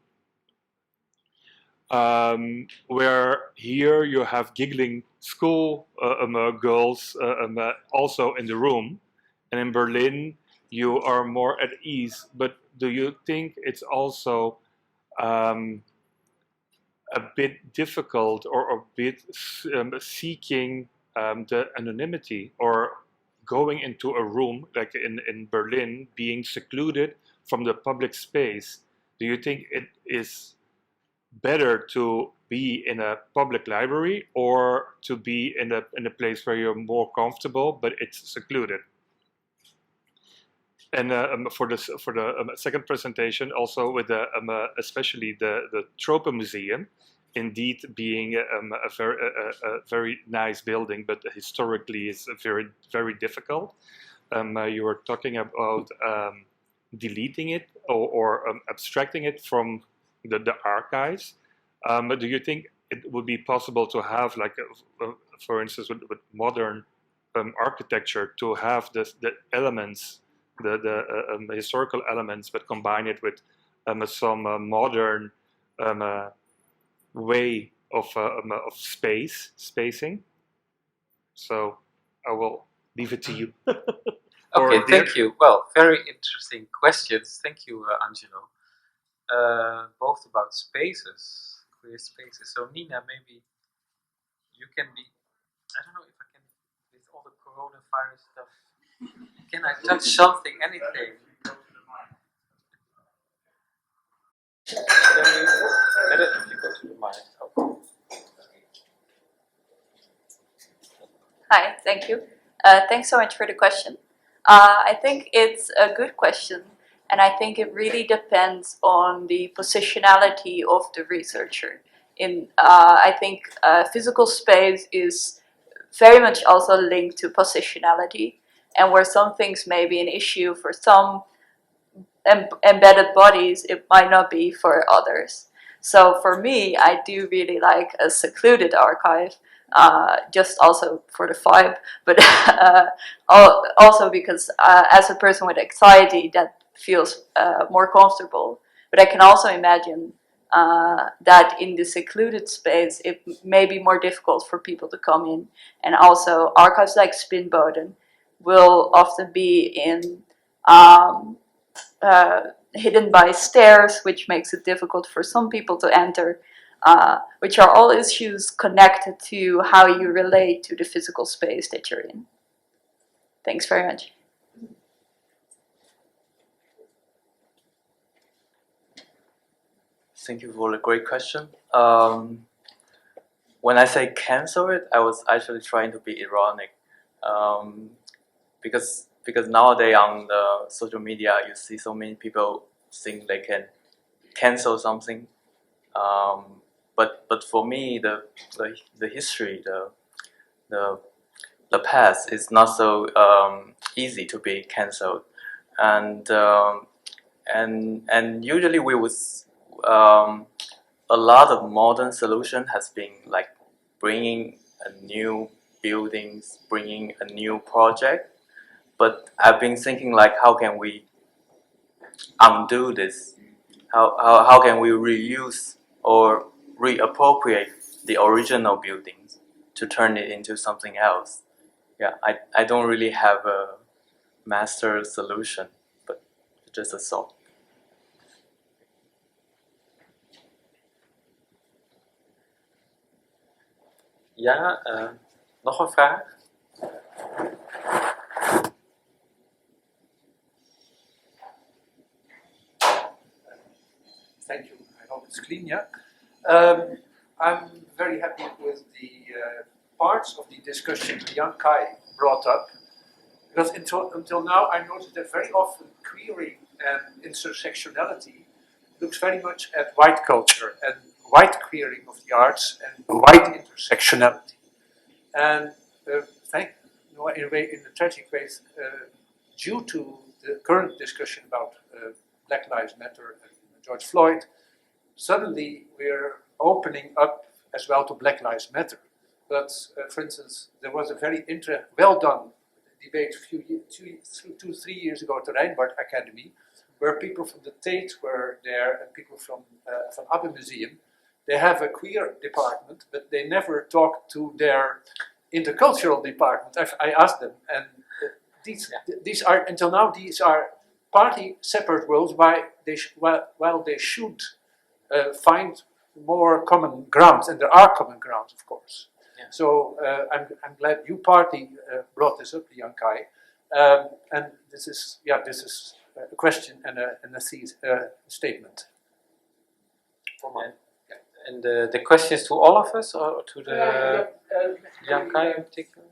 Speaker 5: Where here you have giggling school girls also in the room, and in Berlin you are more at ease. But do you think it's also a bit difficult or a bit seeking the anonymity or going into a room like in Berlin, being secluded from the public space? Do you think it is better to be in a public library or to be in a place where you're more comfortable but it's secluded? And for the second presentation, also with the especially the Tropen Museum, indeed being a very nice building, but historically is very difficult. You were talking about deleting it or abstracting it from the archives. Do you think it would be possible to have, like, for instance, with modern architecture, to have the elements, the historical elements, but combine it with some modern way of spacing? So I will leave it to you.
Speaker 2: Okay, thank you. Well, very interesting questions. Thank you, Angelo. Both about spaces, queer spaces. So Nina, maybe you can be, I don't know if I can, with all the coronavirus stuff, can I touch something, anything? Better if you go to the mic. Okay.
Speaker 3: Hi, thank you. Thanks so much for the question. I think it's a good question, and I think it really depends on the positionality of the researcher. I think physical space is very much also linked to positionality, and where some things may be an issue for some embedded bodies, it might not be for others. So for me, I do really like a secluded archive, just also for the vibe, but also because as a person with anxiety, that feels more comfortable. But I can also imagine that in the secluded space, it may be more difficult for people to come in. And also, archives like Broaden will often be in hidden by stairs, which makes it difficult for some people to enter, which are all issues connected to how you relate to the physical space that you're in. Thanks very much.
Speaker 4: Thank you for the great question. When I say cancel it, I was actually trying to be ironic, because nowadays on the social media you see so many people think they can cancel something, but for me the history, the past is not so easy to be cancelled, and usually we would a lot of modern solution has been like bringing a new buildings, bringing a new project. But I've been thinking, like, how can we undo this? How can we reuse or reappropriate the original buildings to turn it into something else? Yeah, I don't really have a master solution, but just a thought.
Speaker 2: Ja, nog een vraag?
Speaker 6: Thank you. I hope it's clean, yeah? I'm very happy with the parts of the discussion Jan Kai brought up, because until now I noticed that very often queering and intersectionality looks very much at white culture and right queering of the arts and right intersectionality. And in a tragic way, due to the current discussion about Black Lives Matter and George Floyd, suddenly we're opening up as well to Black Lives Matter. But for instance, there was a very well done debate a few 2-3 years ago at the Rijnbard Academy, where people from the Tate were there and people from Abbe Museum. They have a queer department, but they never talk to their intercultural department. I asked them, and these are until now these are partly separate worlds. While they should find more common grounds, and there are common grounds, of course.
Speaker 2: Yeah.
Speaker 6: So I'm glad you partly brought this up, Liang Kai, and this is a question and a statement.
Speaker 2: And the question is to all of us, or to the Liang Kai in particular?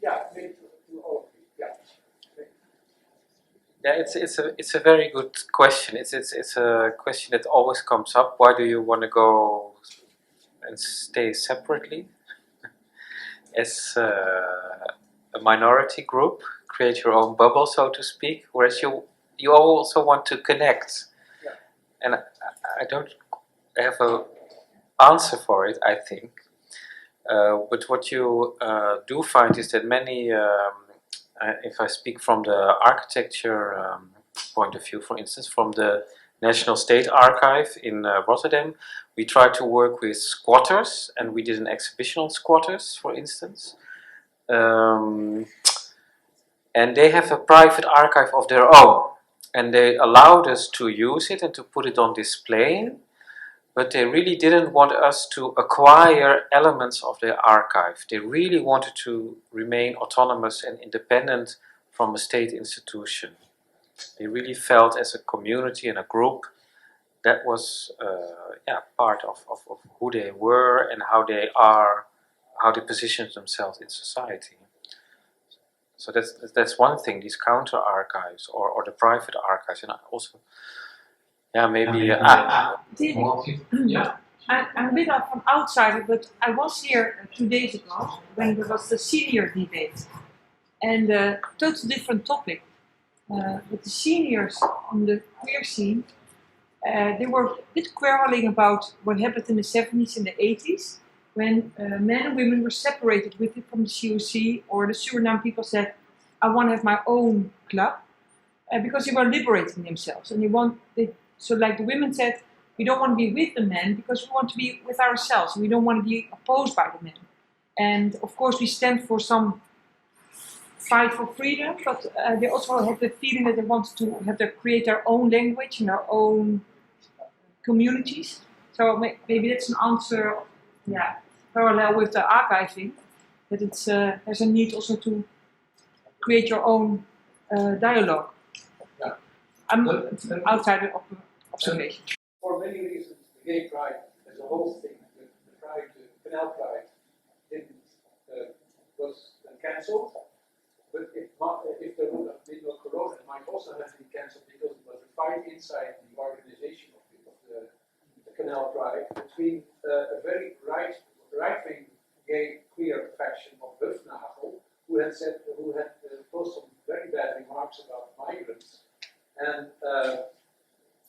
Speaker 6: Yeah, maybe to all of you. Yeah.
Speaker 2: Yeah, it's a very good question. It's a question that always comes up. Why do you want to go and stay separately as a minority group, create your own bubble, so to speak, whereas you also want to connect?
Speaker 6: Yeah.
Speaker 2: And I don't have a answer for it, I think. But what you do find is that many, if I speak from the architecture point of view, for instance, from the National State Archive in Rotterdam, we try to work with squatters, and we did an exhibition on squatters, for instance. And they have a private archive of their own, and they allowed us to use it and to put it on display. But they really didn't want us to acquire elements of their archive. They really wanted to remain autonomous and independent from a state institution. They really felt as a community and a group that was part of who they were and how they are, how they positioned themselves in society. So that's one thing, these counter archives or the private archives, and also. Yeah, maybe.
Speaker 7: I'm a bit of an outsider, but I was here 2 days ago when there was the senior debate, and a total different topic. But the seniors on the queer scene, they were a bit quarreling about what happened in the 70s and the 80s, when men and women were separated with it from the COC, or the Suriname people said, "I want to have my own club," because they were liberating themselves, and So like the women said, we don't want to be with the men because we want to be with ourselves. We don't want to be opposed by the men. And of course we stand for some fight for freedom, but they also had the feeling that they wanted to create their own language and their own communities. So maybe that's an answer, parallel with the archiving, that there's a need also to create your own dialogue. I'm outside of observation.
Speaker 6: For many reasons, the gay pride as a whole thing, the pride, the Canal Pride, was cancelled. But if there would have been no corona, it might also have been cancelled because it was a fight inside the organization of the Canal Pride between a very right-wing gay queer faction of Hufnagel, who had posted some very bad remarks about migrants. And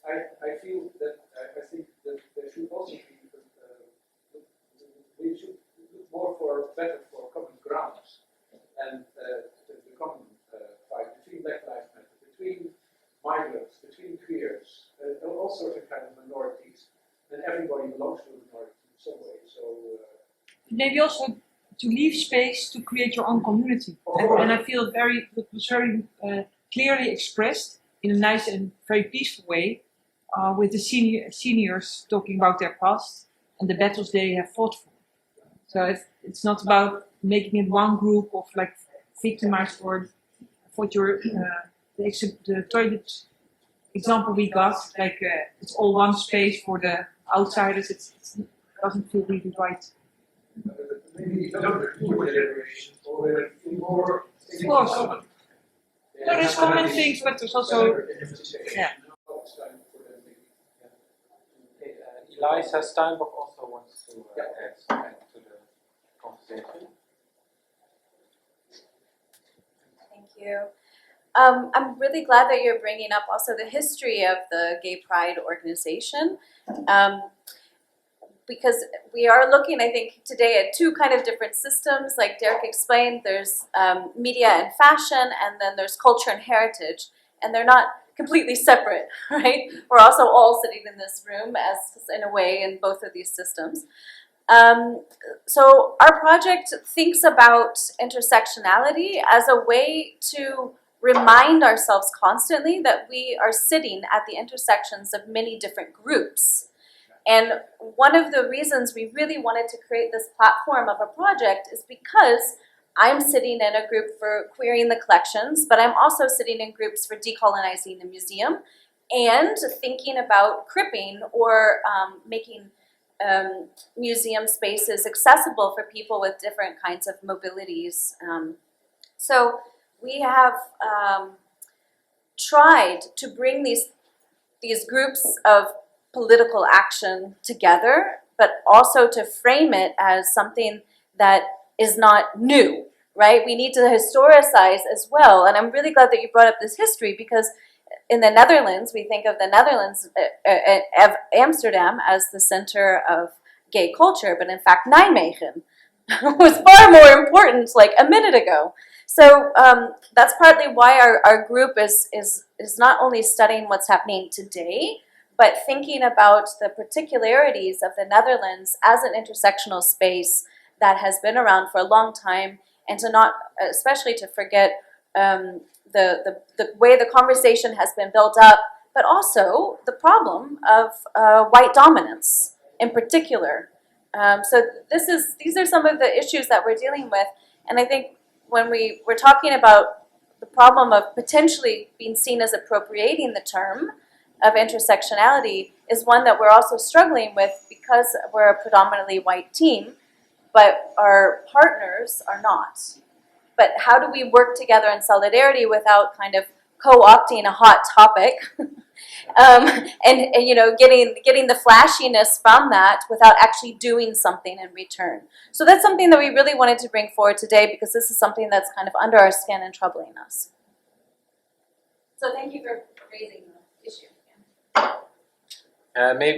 Speaker 6: I feel that I think that there should also be we should look better for common grounds and the common fight between Black Lives Matter, between migrants, between queers, all sorts of kind of minorities, and everybody belongs to a minority in some way. So
Speaker 7: maybe also to leave space to create your own community, and I feel it was very clearly expressed in a nice and very peaceful way, with the seniors talking about their past and the battles they have fought for. So it's not about making it one group of like victimized or the toilet example we got, like it's all one space for the outsiders. It doesn't feel really right.
Speaker 6: maybe younger generation or more.
Speaker 7: Of course. No, there's common things, but there's also, yeah.
Speaker 2: Eliza Steinbach also add to the conversation?
Speaker 8: Thank you. I'm really glad that you're bringing up also the history of the Gay Pride organization, because we are looking, I think, today at two kind of different systems. Like Derek explained, there's media and fashion, and then there's culture and heritage, and they're not completely separate, right? We're also all sitting in this room as, in a way, in both of these systems. So our project thinks about intersectionality as a way to remind ourselves constantly that we are sitting at the intersections of many different groups. And one of the reasons we really wanted to create this platform of a project is because I'm sitting in a group for queering the collections, but I'm also sitting in groups for decolonizing the museum and thinking about cripping or making museum spaces accessible for people with different kinds of mobilities. So we have tried to bring these groups of political action together, but also to frame it as something that is not new, right? We need to historicize as well. And I'm really glad that you brought up this history, because in the Netherlands, we think of the Netherlands, of Amsterdam, as the center of gay culture, but in fact, Nijmegen was far more important like a minute ago. So that's partly why our group is not only studying what's happening today, but thinking about the particularities of the Netherlands as an intersectional space that has been around for a long time, and to not, especially to forget the way the conversation has been built up, but also the problem of white dominance in particular. So these are some of the issues that we're dealing with, and I think when we're talking about the problem of potentially being seen as appropriating the term of intersectionality is one that we're also struggling with, because we're a predominantly white team, but our partners are not. But how do we work together in solidarity without kind of co-opting a hot topic and you know, getting the flashiness from that without actually doing something in return? So that's something that we really wanted to bring forward today, because this is something that's kind of under our skin and troubling us. So thank you for raising the issue.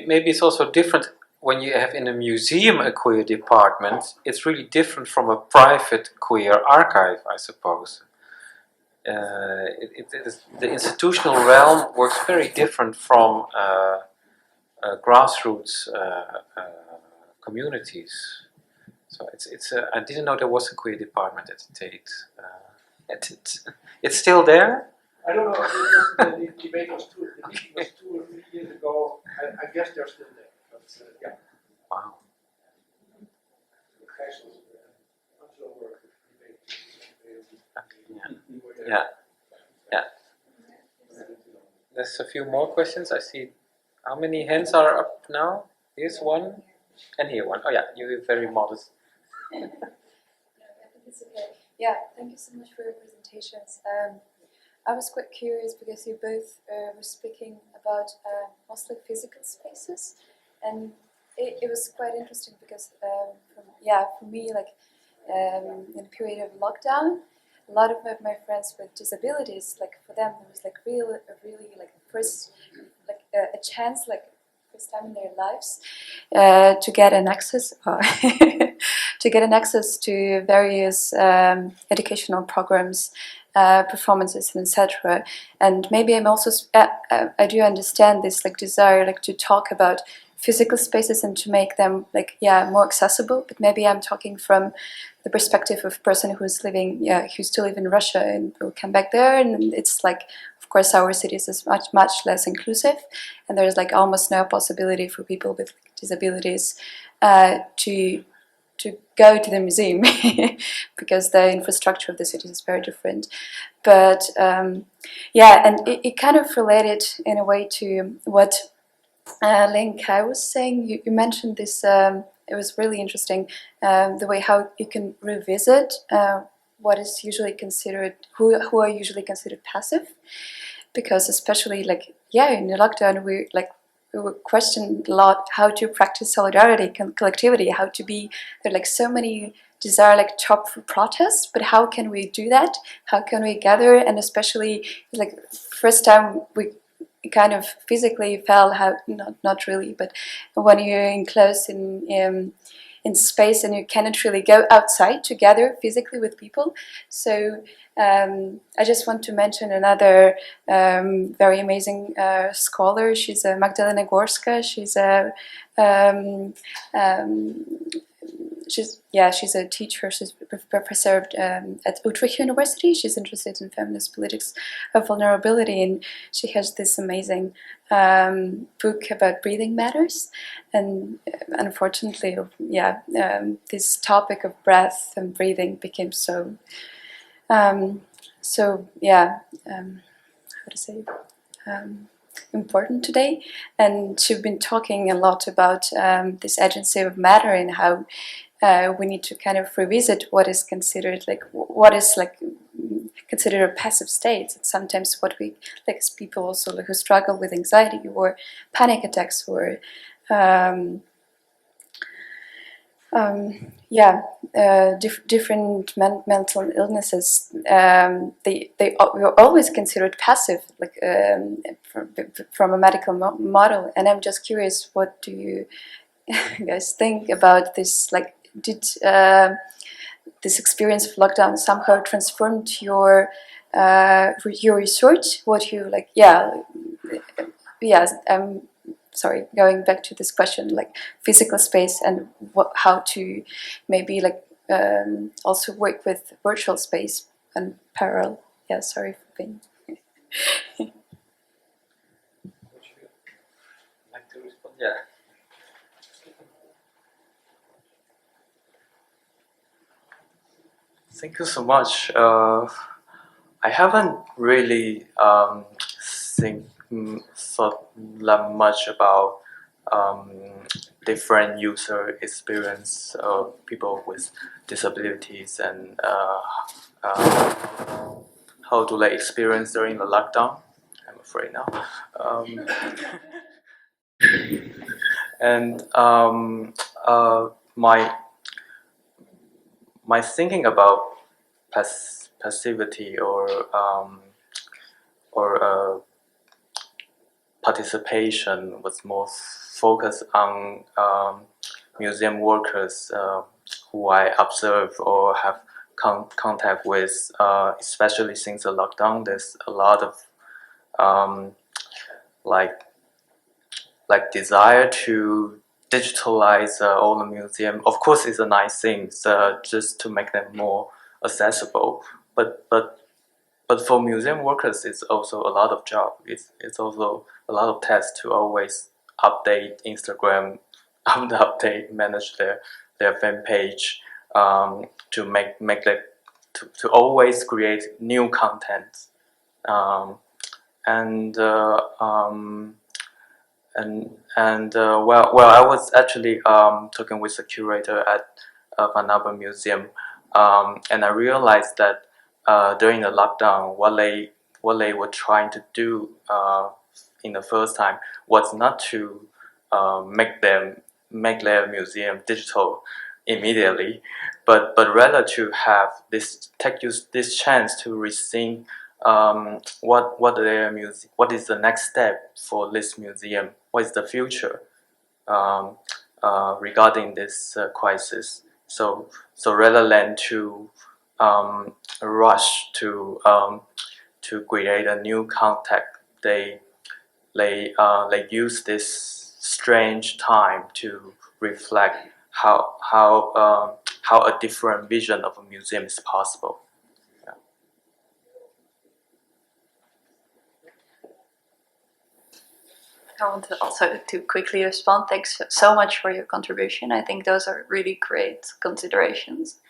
Speaker 2: Maybe it's also different when you have in a museum a queer department. It's really different from a private queer archive, I suppose. The institutional realm works very different from grassroots communities. So I didn't know there was a queer department at Tate. It's still there?
Speaker 6: I don't know if the debate was the meeting was 2 or 3 years ago. I guess they're still there. But yeah.
Speaker 2: Wow. Yeah. There's a few more questions. I see. How many hands are up now? Here's one, and here one. Oh yeah, you're very modest.
Speaker 9: I think it's okay. Yeah, thank you so much for your presentations. I was quite curious because you both were speaking about mostly physical spaces, and it was quite interesting because for me, like in a period of lockdown, a lot of my friends with disabilities, like for them, it was like really like first, like a chance, like first time in their lives, to get an access, to various educational programs, performances, and etc. And maybe I'm also I do understand this like desire like to talk about physical spaces and to make them like more accessible. But maybe I'm talking from the perspective of a person who's living who still live in Russia and will come back there, and it's like, of course, our cities is much less inclusive, and there's like almost no possibility for people with disabilities to go to the museum because the infrastructure of the cities is very different. But and it kind of related in a way to what Ling Kai was saying. You mentioned this. It was really interesting, the way how you can revisit what is usually considered, who are usually considered passive, because especially like in the lockdown we like questioned a lot how to practice solidarity, collectivity, how to be. There are like so many desire like top for protest, but how can we do that? How can we gather? And especially like first time we kind of physically felt how not really, but when you're enclosed in space and you cannot really go outside to gather physically with people. So I just want to mention another very amazing scholar. She's Magdalena Gorska. She's a she's a teacher. She's a professor at Utrecht University. She's interested in feminist politics of vulnerability, and she has this amazing book about breathing matters. And unfortunately, this topic of breath and breathing became so important today. And she's been talking a lot about this agency of matter and how we need to kind of revisit what is considered considered a passive state. It's sometimes what we like as people also who struggle with anxiety or panic attacks or different mental illnesses. Were always considered passive, like from a medical model. And I'm just curious, what do you guys think about this? Like, did this experience of lockdown somehow transformed your research? What you like? Sorry, going back to this question, like physical space and how to maybe like also work with virtual space and parallel. Yeah, sorry for being.
Speaker 4: Like to respond? Yeah. Thank you so much. I haven't really thought that much about different user experience of people with disabilities and how do they experience during the lockdown. I'm afraid now. And my thinking about passivity or participation was more focused on museum workers who I observe or have contact with, especially since the lockdown. There's a lot of like desire to digitalize all the museum. Of course, it's a nice thing, just to make them more accessible. But for museum workers, it's also a lot of job. It's also a lot of tasks to always update Instagram, manage their fan page, to make that to always create new content, I was actually talking with the curator of another museum, and I realized that during the lockdown, what they were trying to do in the first time was not to make their museum digital immediately, but rather to have this chance to rethink what is the next step for this museum, what is the future regarding this crisis. So rather than to rush to create a new contact, they use this strange time to reflect how a different vision of a museum is possible. Yeah.
Speaker 3: I want to also to quickly respond. Thanks so much for your contribution. I think those are really great considerations.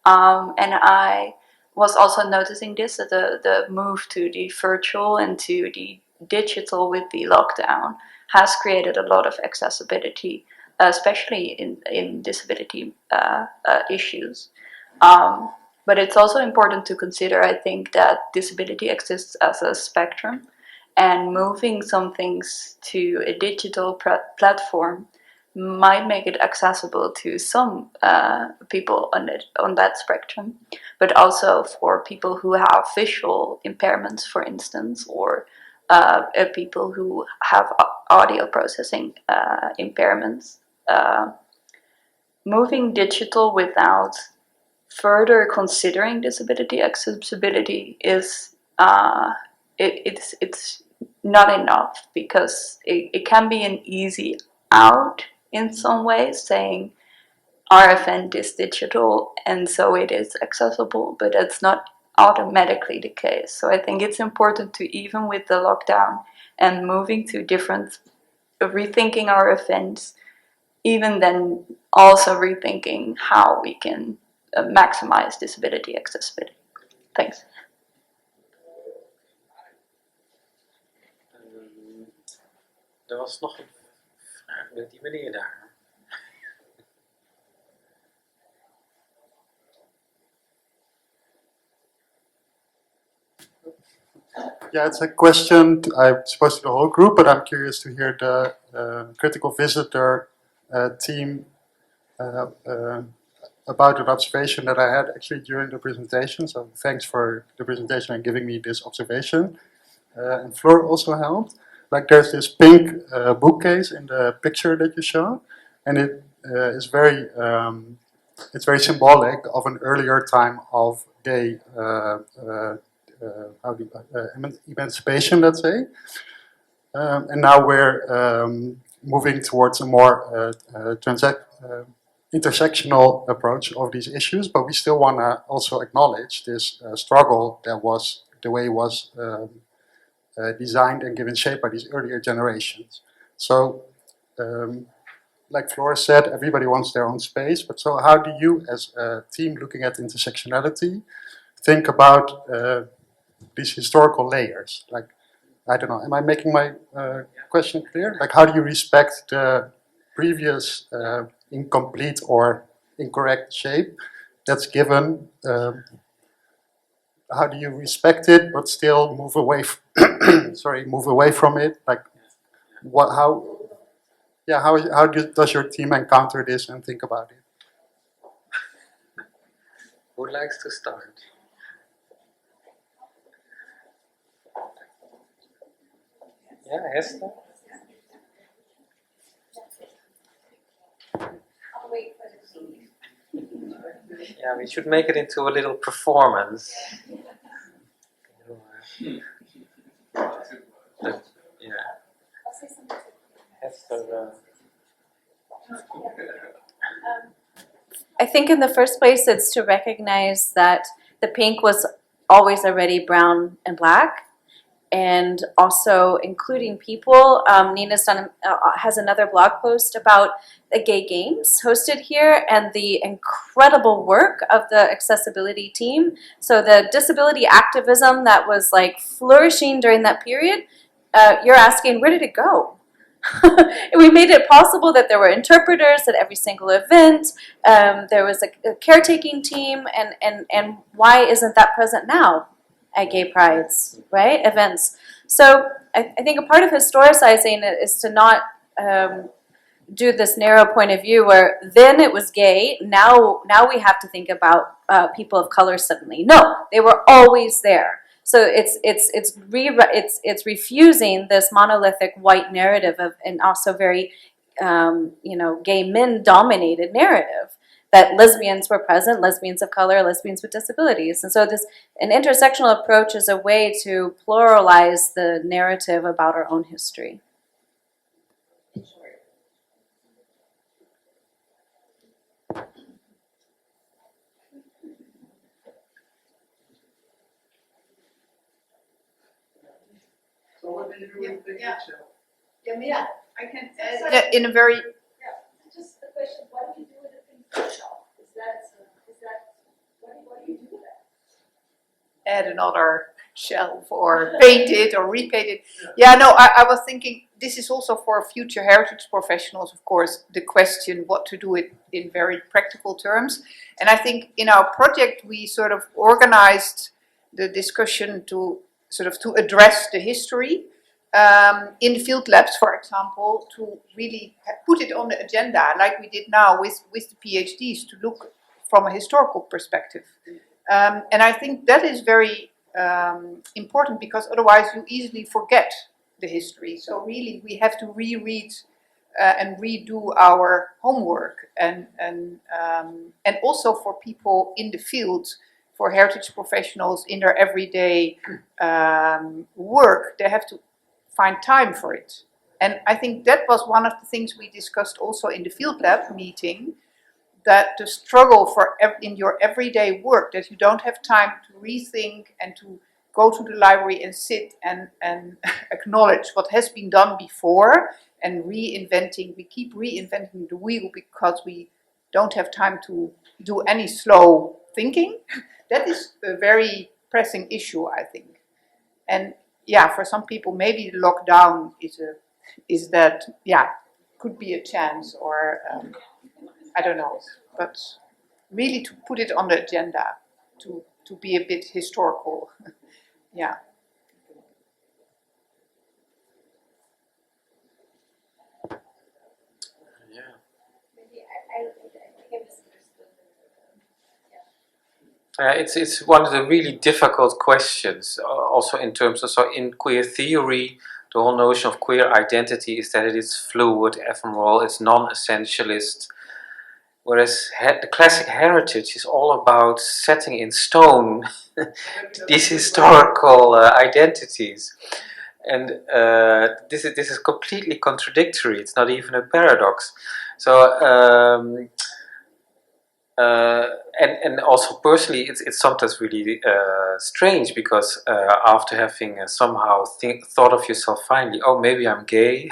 Speaker 3: And I was also noticing this, that the move to the virtual and to the digital with the lockdown has created a lot of accessibility, especially in disability issues. But it's also important to consider, I think, that disability exists as a spectrum, and moving some things to a digital platform might make it accessible to some people on that spectrum, but also for people who have visual impairments, for instance, or people who have audio processing impairments. Moving digital without further considering disability accessibility is it's not enough, because it can be an easy out in some ways, saying our event is digital and so it is accessible, but that's not automatically the case. So I think it's important to, even with the lockdown and moving to different, rethinking our events, even then also rethinking how we can maximize disability accessibility. Thanks.
Speaker 2: Er was nog een vraag met die meneer daar.
Speaker 10: Yeah, it's a question, I suppose, to the whole group, but I'm curious to hear the critical visitor team about an observation that I had actually during the presentation. So thanks for the presentation and giving me this observation. And Floor also helped. Like, there's this pink bookcase in the picture that you showed, and it is very, it's very symbolic of an earlier time of gay emancipation, let's say. And now we're moving towards a more intersectional approach of these issues, but we still want to also acknowledge this struggle that was the way it was designed and given shape by these earlier generations. So, like Flora said, everybody wants their own space, but so how do you, as a team looking at intersectionality, think about these historical layers? Like, I don't know, am I making my question clear? Like, how do you respect the previous incomplete or incorrect shape that's given? How do you respect it but still move away? Move away from it. Like, what? How? Yeah. How does your team encounter this and think about it?
Speaker 2: Who likes to start? Yeah, Esther. Yeah, we should make it into a little performance. Yeah. Esther.
Speaker 8: I think in the first place it's to recognize that the pink was always already brown and black, and also including people. Nina's done, has another blog post about the gay games hosted here and the incredible work of the accessibility team. So the disability activism that was like flourishing during that period, you're asking, where did it go? We made it possible that there were interpreters at every single event. There was a caretaking team, and why isn't that present now at gay prides, right? Events. So I think a part of historicizing it is to not do this narrow point of view where then it was gay, now we have to think about people of color suddenly. No, they were always there. So it's refusing this monolithic white narrative of, and also very gay men dominated narrative that lesbians were present, lesbians of color, lesbians with disabilities. And so an intersectional approach is a way to pluralize the narrative about our own history.
Speaker 6: So what do you do with the Excel?
Speaker 11: Yeah, I can add in a very... Yeah, just the question, what do you do with the pink bookshelf? Is that what do you do with that? Add another shelf or paint it or repaint it. Yeah, no, I was thinking this is also for future heritage professionals, of course, the question what to do it in very practical terms. And I think in our project we sort of organized the discussion to address the history. in the field labs, for example, to really put it on the agenda, like we did now with the PhDs, to look from a historical perspective. And I think that is very important, because otherwise you easily forget the history. So really we have to reread and redo our homework, and also for people in the field, for heritage professionals in their everyday work, they have to find time for it. And I think that was one of the things we discussed also in the field lab meeting, that the struggle for in your everyday work, that you don't have time to rethink and to go to the library and sit and acknowledge what has been done before, and reinventing. We keep reinventing the wheel because we don't have time to do any slow thinking. That is a very pressing issue, I think. And yeah, for some people, maybe the lockdown is that, yeah, could be a chance, or I don't know. But really to put it on the agenda, to be a bit historical. Yeah.
Speaker 2: It's one of the really difficult questions, also in terms of, so in queer theory, the whole notion of queer identity is that it is fluid, ephemeral, it's non-essentialist, whereas the classic heritage is all about setting in stone these historical identities. And this is completely contradictory, it's not even a paradox. So and also personally, it's sometimes really strange, because after having somehow thought of yourself finally, oh, maybe I'm gay.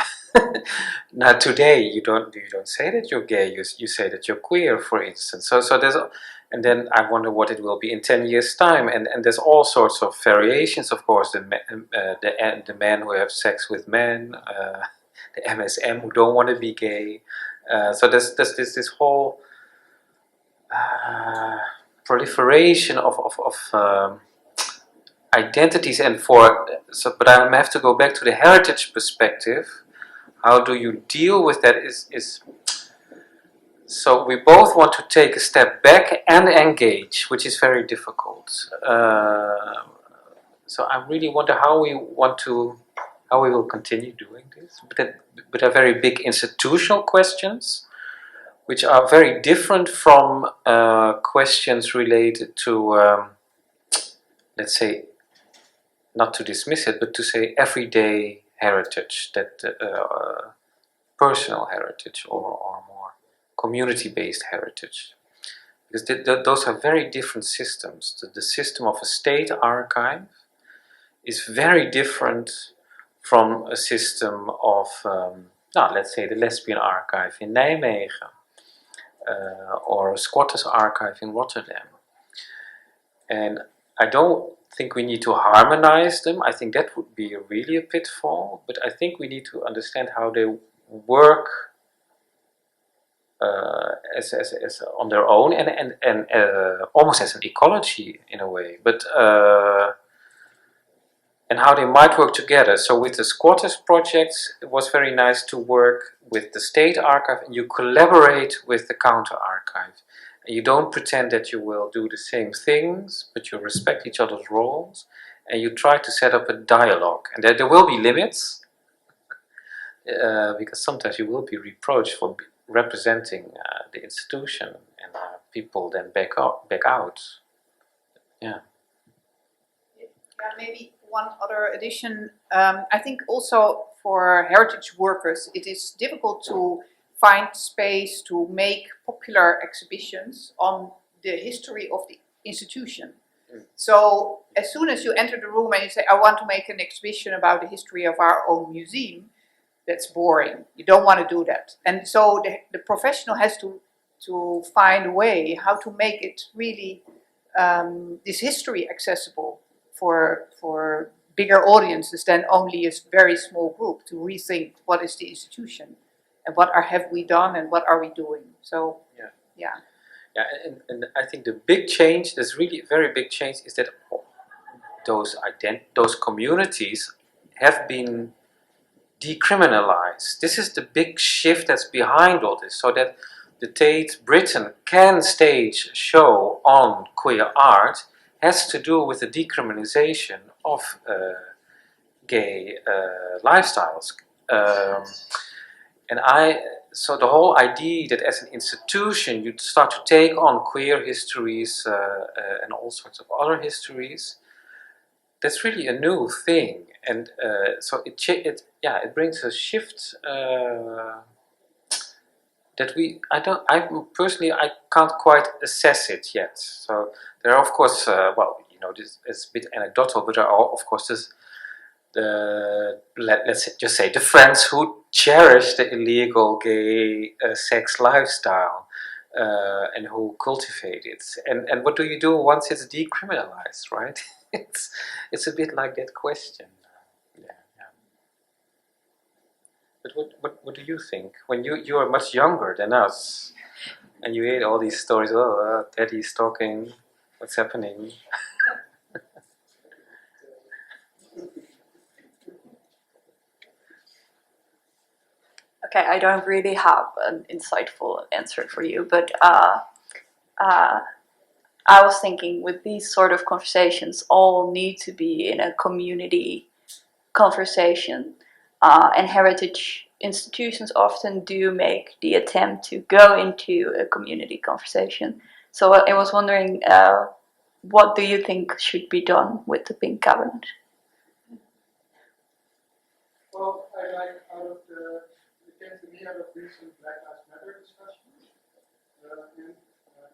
Speaker 2: Now today you don't say that you're gay. You say that you're queer, for instance. So there's, and then I wonder what it will be in 10 years' time. And there's all sorts of variations, of course. The men who have sex with men, the MSM who don't want to be gay. So there's this whole proliferation of identities, and but I have to go back to the heritage perspective. How do you deal with that? Is so we both want to take a step back and engage, which is very difficult. So I really wonder how we will continue doing this. But they're very big institutional questions, which are very different from questions related to, let's say, not to dismiss it, but to say everyday heritage, that personal heritage, or more community-based heritage. Because those are very different systems. The system of a state archive is very different from a system of, let's say, the lesbian archive in Nijmegen. Or a squatters archive in Rotterdam. And I don't think we need to harmonize them. I think that would be really a pitfall, but I think we need to understand how they work as on their own, and almost as an ecology in a way, but and how they might work together. So with the squatters projects, it was very nice to work with the state archive, and you collaborate with the counter archive. And you don't pretend that you will do the same things, but you respect each other's roles, and you try to set up a dialogue. And there will be limits, because sometimes you will be reproached for representing the institution, and people then back out. Yeah.
Speaker 11: Yeah, maybe one other addition. I think also for heritage workers, it is difficult to find space to make popular exhibitions on the history of the institution. So as soon as you enter the room and you say, I want to make an exhibition about the history of our own museum, that's boring. You don't want to do that. And so the professional has to find a way how to make it really, this history accessible for bigger audiences than only a very small group, to rethink what is the institution and what have we done and what are we doing. So yeah.
Speaker 2: And I think the big change, there's really a very big change, is that those communities have been decriminalized. This is the big shift that's behind all this, so that the Tate Britain can stage a show on queer art has to do with the decriminalization of gay lifestyles. So the whole idea that as an institution you start to take on queer histories and all sorts of other histories, that's really a new thing, and so it brings a shift that I personally can't quite assess it yet. So there are of course this is a bit anecdotal, but there are of course let's just say the friends who cherish the illegal gay sex lifestyle and who cultivate it. And what do you do once it's decriminalized, right? it's a bit like that question. But what do you think? When you are much younger than us, and you hear all these stories, daddy's talking, what's happening?
Speaker 3: Okay, I don't really have an insightful answer for you, but I was thinking with these sort of conversations, all need to be in a community conversation, and heritage institutions often do make the attempt to go into a community conversation. So I was wondering, what do you think should be done with the Pink Cabinet?
Speaker 10: Well, I like it came to me out of recent Black Lives Matter discussions and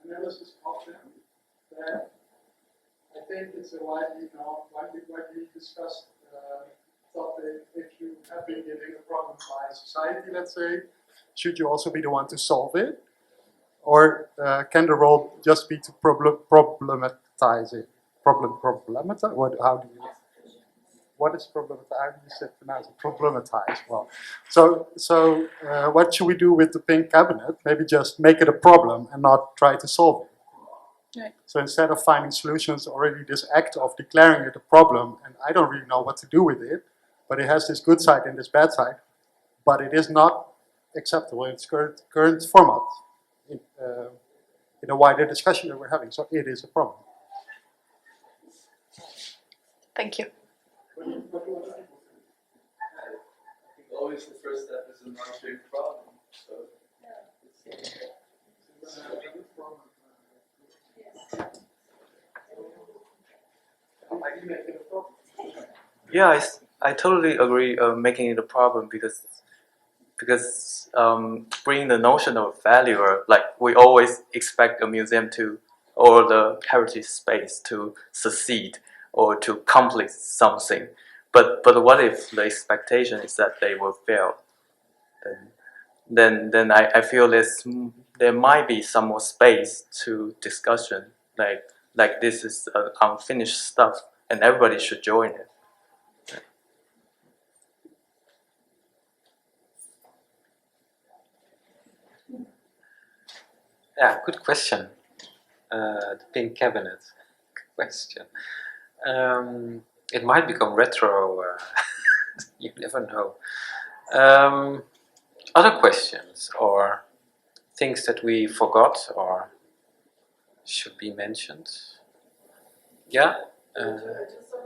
Speaker 10: analysis of them, that I think it's a widely discussed topic. If you have been given a problem by society, let's say, should you also be the one to solve it? Or can the role just be to problematize it? Problematize? What is problematize? How do you pronounce it? Problematize. Well, so what should we do with the Pink Cabinet? Maybe just make it a problem and not try to solve it.
Speaker 3: Right.
Speaker 10: So instead of finding solutions, already this act of declaring it a problem, and I don't really know what to do with it, but it has this good side and this bad side, but it is not acceptable in its current format in a wider discussion that we're having. So it is a problem.
Speaker 3: Thank you.
Speaker 12: I think always the first step is a non-big problem. So
Speaker 4: Yeah, I totally agree. Making it a problem because bringing the notion of value, like we always expect a museum to or the heritage space to succeed or to accomplish something, but what if the expectation is that they will fail? Then I feel there might be some more space to discussion, like this is unfinished stuff and everybody should join it.
Speaker 2: Yeah, good question. The Pink Cabinet. Good question. It might become retro. You never know. Other questions or things that we forgot or should be mentioned? Yeah.
Speaker 13: Just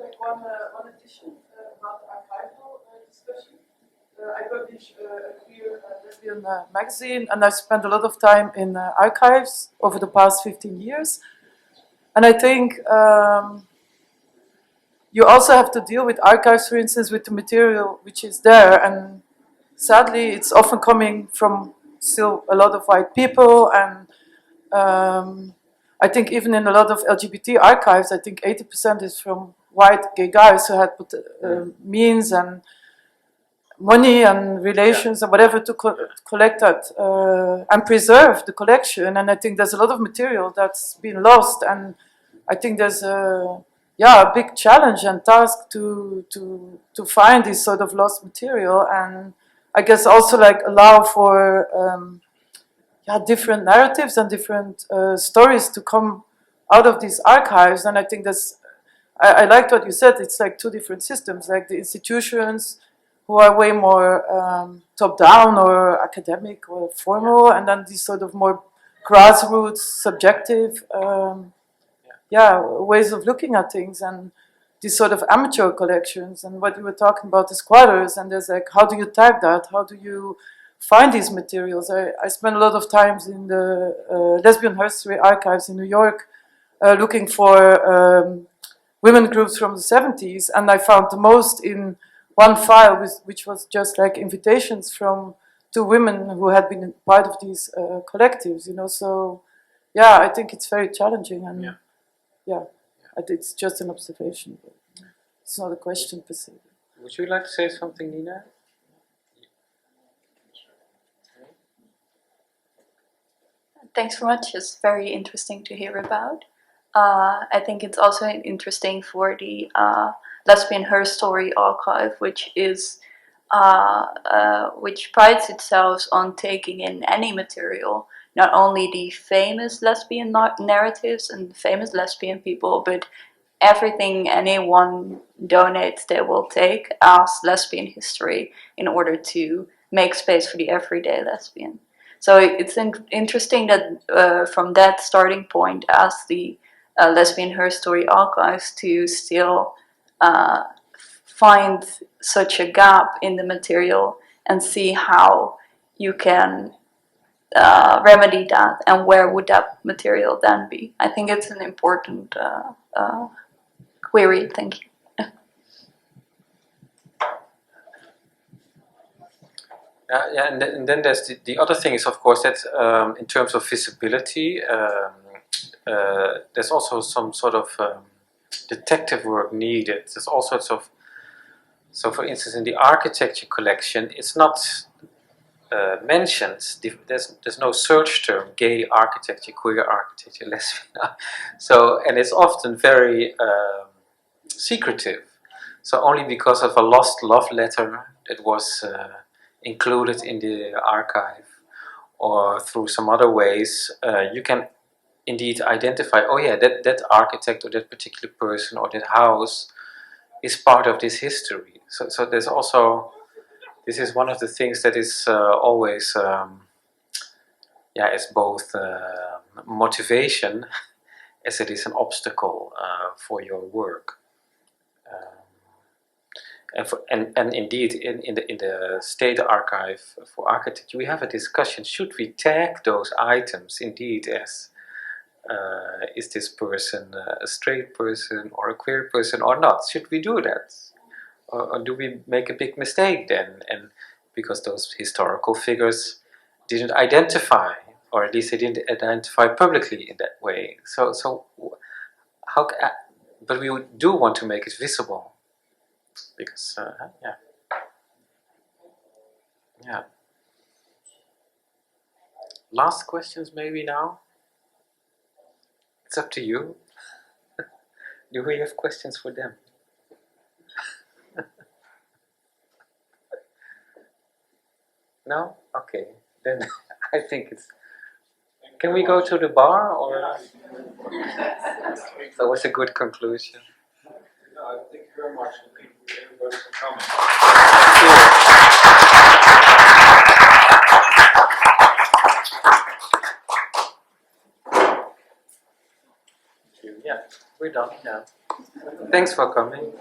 Speaker 13: like one addition about the archival discussion. I publish a queer lesbian magazine, and I spent a lot of time in archives over the past 15 years. And I think you also have to deal with archives, for instance, with the material which is there. And sadly, it's often coming from still a lot of white people. And I think even in a lot of LGBT archives, I think 80% is from white gay guys who had means and money and relations and whatever to collect that and preserve the collection. And I think there's a lot of material that's been lost. And I think there's a big challenge and task to find this sort of lost material, and I guess also like allow for different narratives and different stories to come out of these archives. And I think I liked what you said. It's like two different systems, like the institutions who are way more top-down or academic or formal, and then these sort of more grassroots, subjective, ways of looking at things, and these sort of amateur collections. And what you were talking about, the squatters, and there's like, how do you tag that? How do you find these materials? I spent a lot of times in the Lesbian History archives in New York, looking for women groups from the 70s, and I found the most in one file, which was just like invitations from 2 women who had been part of these collectives, you know. So, yeah, I think it's very challenging, and it's just an observation. But it's not a question per se.
Speaker 2: Would you like to say something, Nina?
Speaker 3: Thanks very much. It's very interesting to hear about. I think it's also interesting for the Lesbian Her Story archive, which is which prides itself on taking in any material, not only the famous lesbian narratives and famous lesbian people, but everything anyone donates they will take as lesbian history in order to make space for the everyday lesbian. So it's interesting that from that starting point as the Lesbian Her Story archives to still find such a gap in the material and see how you can remedy that, and where would that material then be. I think it's an important query. Thank you.
Speaker 2: And then there's the other thing is, of course, that in terms of visibility, there's also some sort of detective work needed. There's all sorts of, so for instance, in the architecture collection, it's not mentioned. There's no search term: gay architecture, queer architecture, lesbian. So, and it's often very secretive. So only because of a lost love letter that was included in the archive, or through some other ways, you can indeed identify, oh yeah, that architect or that particular person or that house is part of this history. So there's also, this is one of the things that is always, it's both motivation as it is an obstacle for your work. And indeed, in the State Archive for Architecture, we have a discussion: should we tag those items indeed as is this person a straight person or a queer person or not? Should we do that, or do we make a big mistake then? And because those historical figures didn't identify, or at least they didn't identify publicly in that way. So how? But we do want to make it visible. Because, Last questions maybe now? It's up to you. Do we have questions for them? No? Okay. Then I think it's... Can we go to the bar, or... That was a good conclusion.
Speaker 12: No, thank you very much. Thank you everybody for coming.
Speaker 2: Yeah, we're done now. Thanks for coming.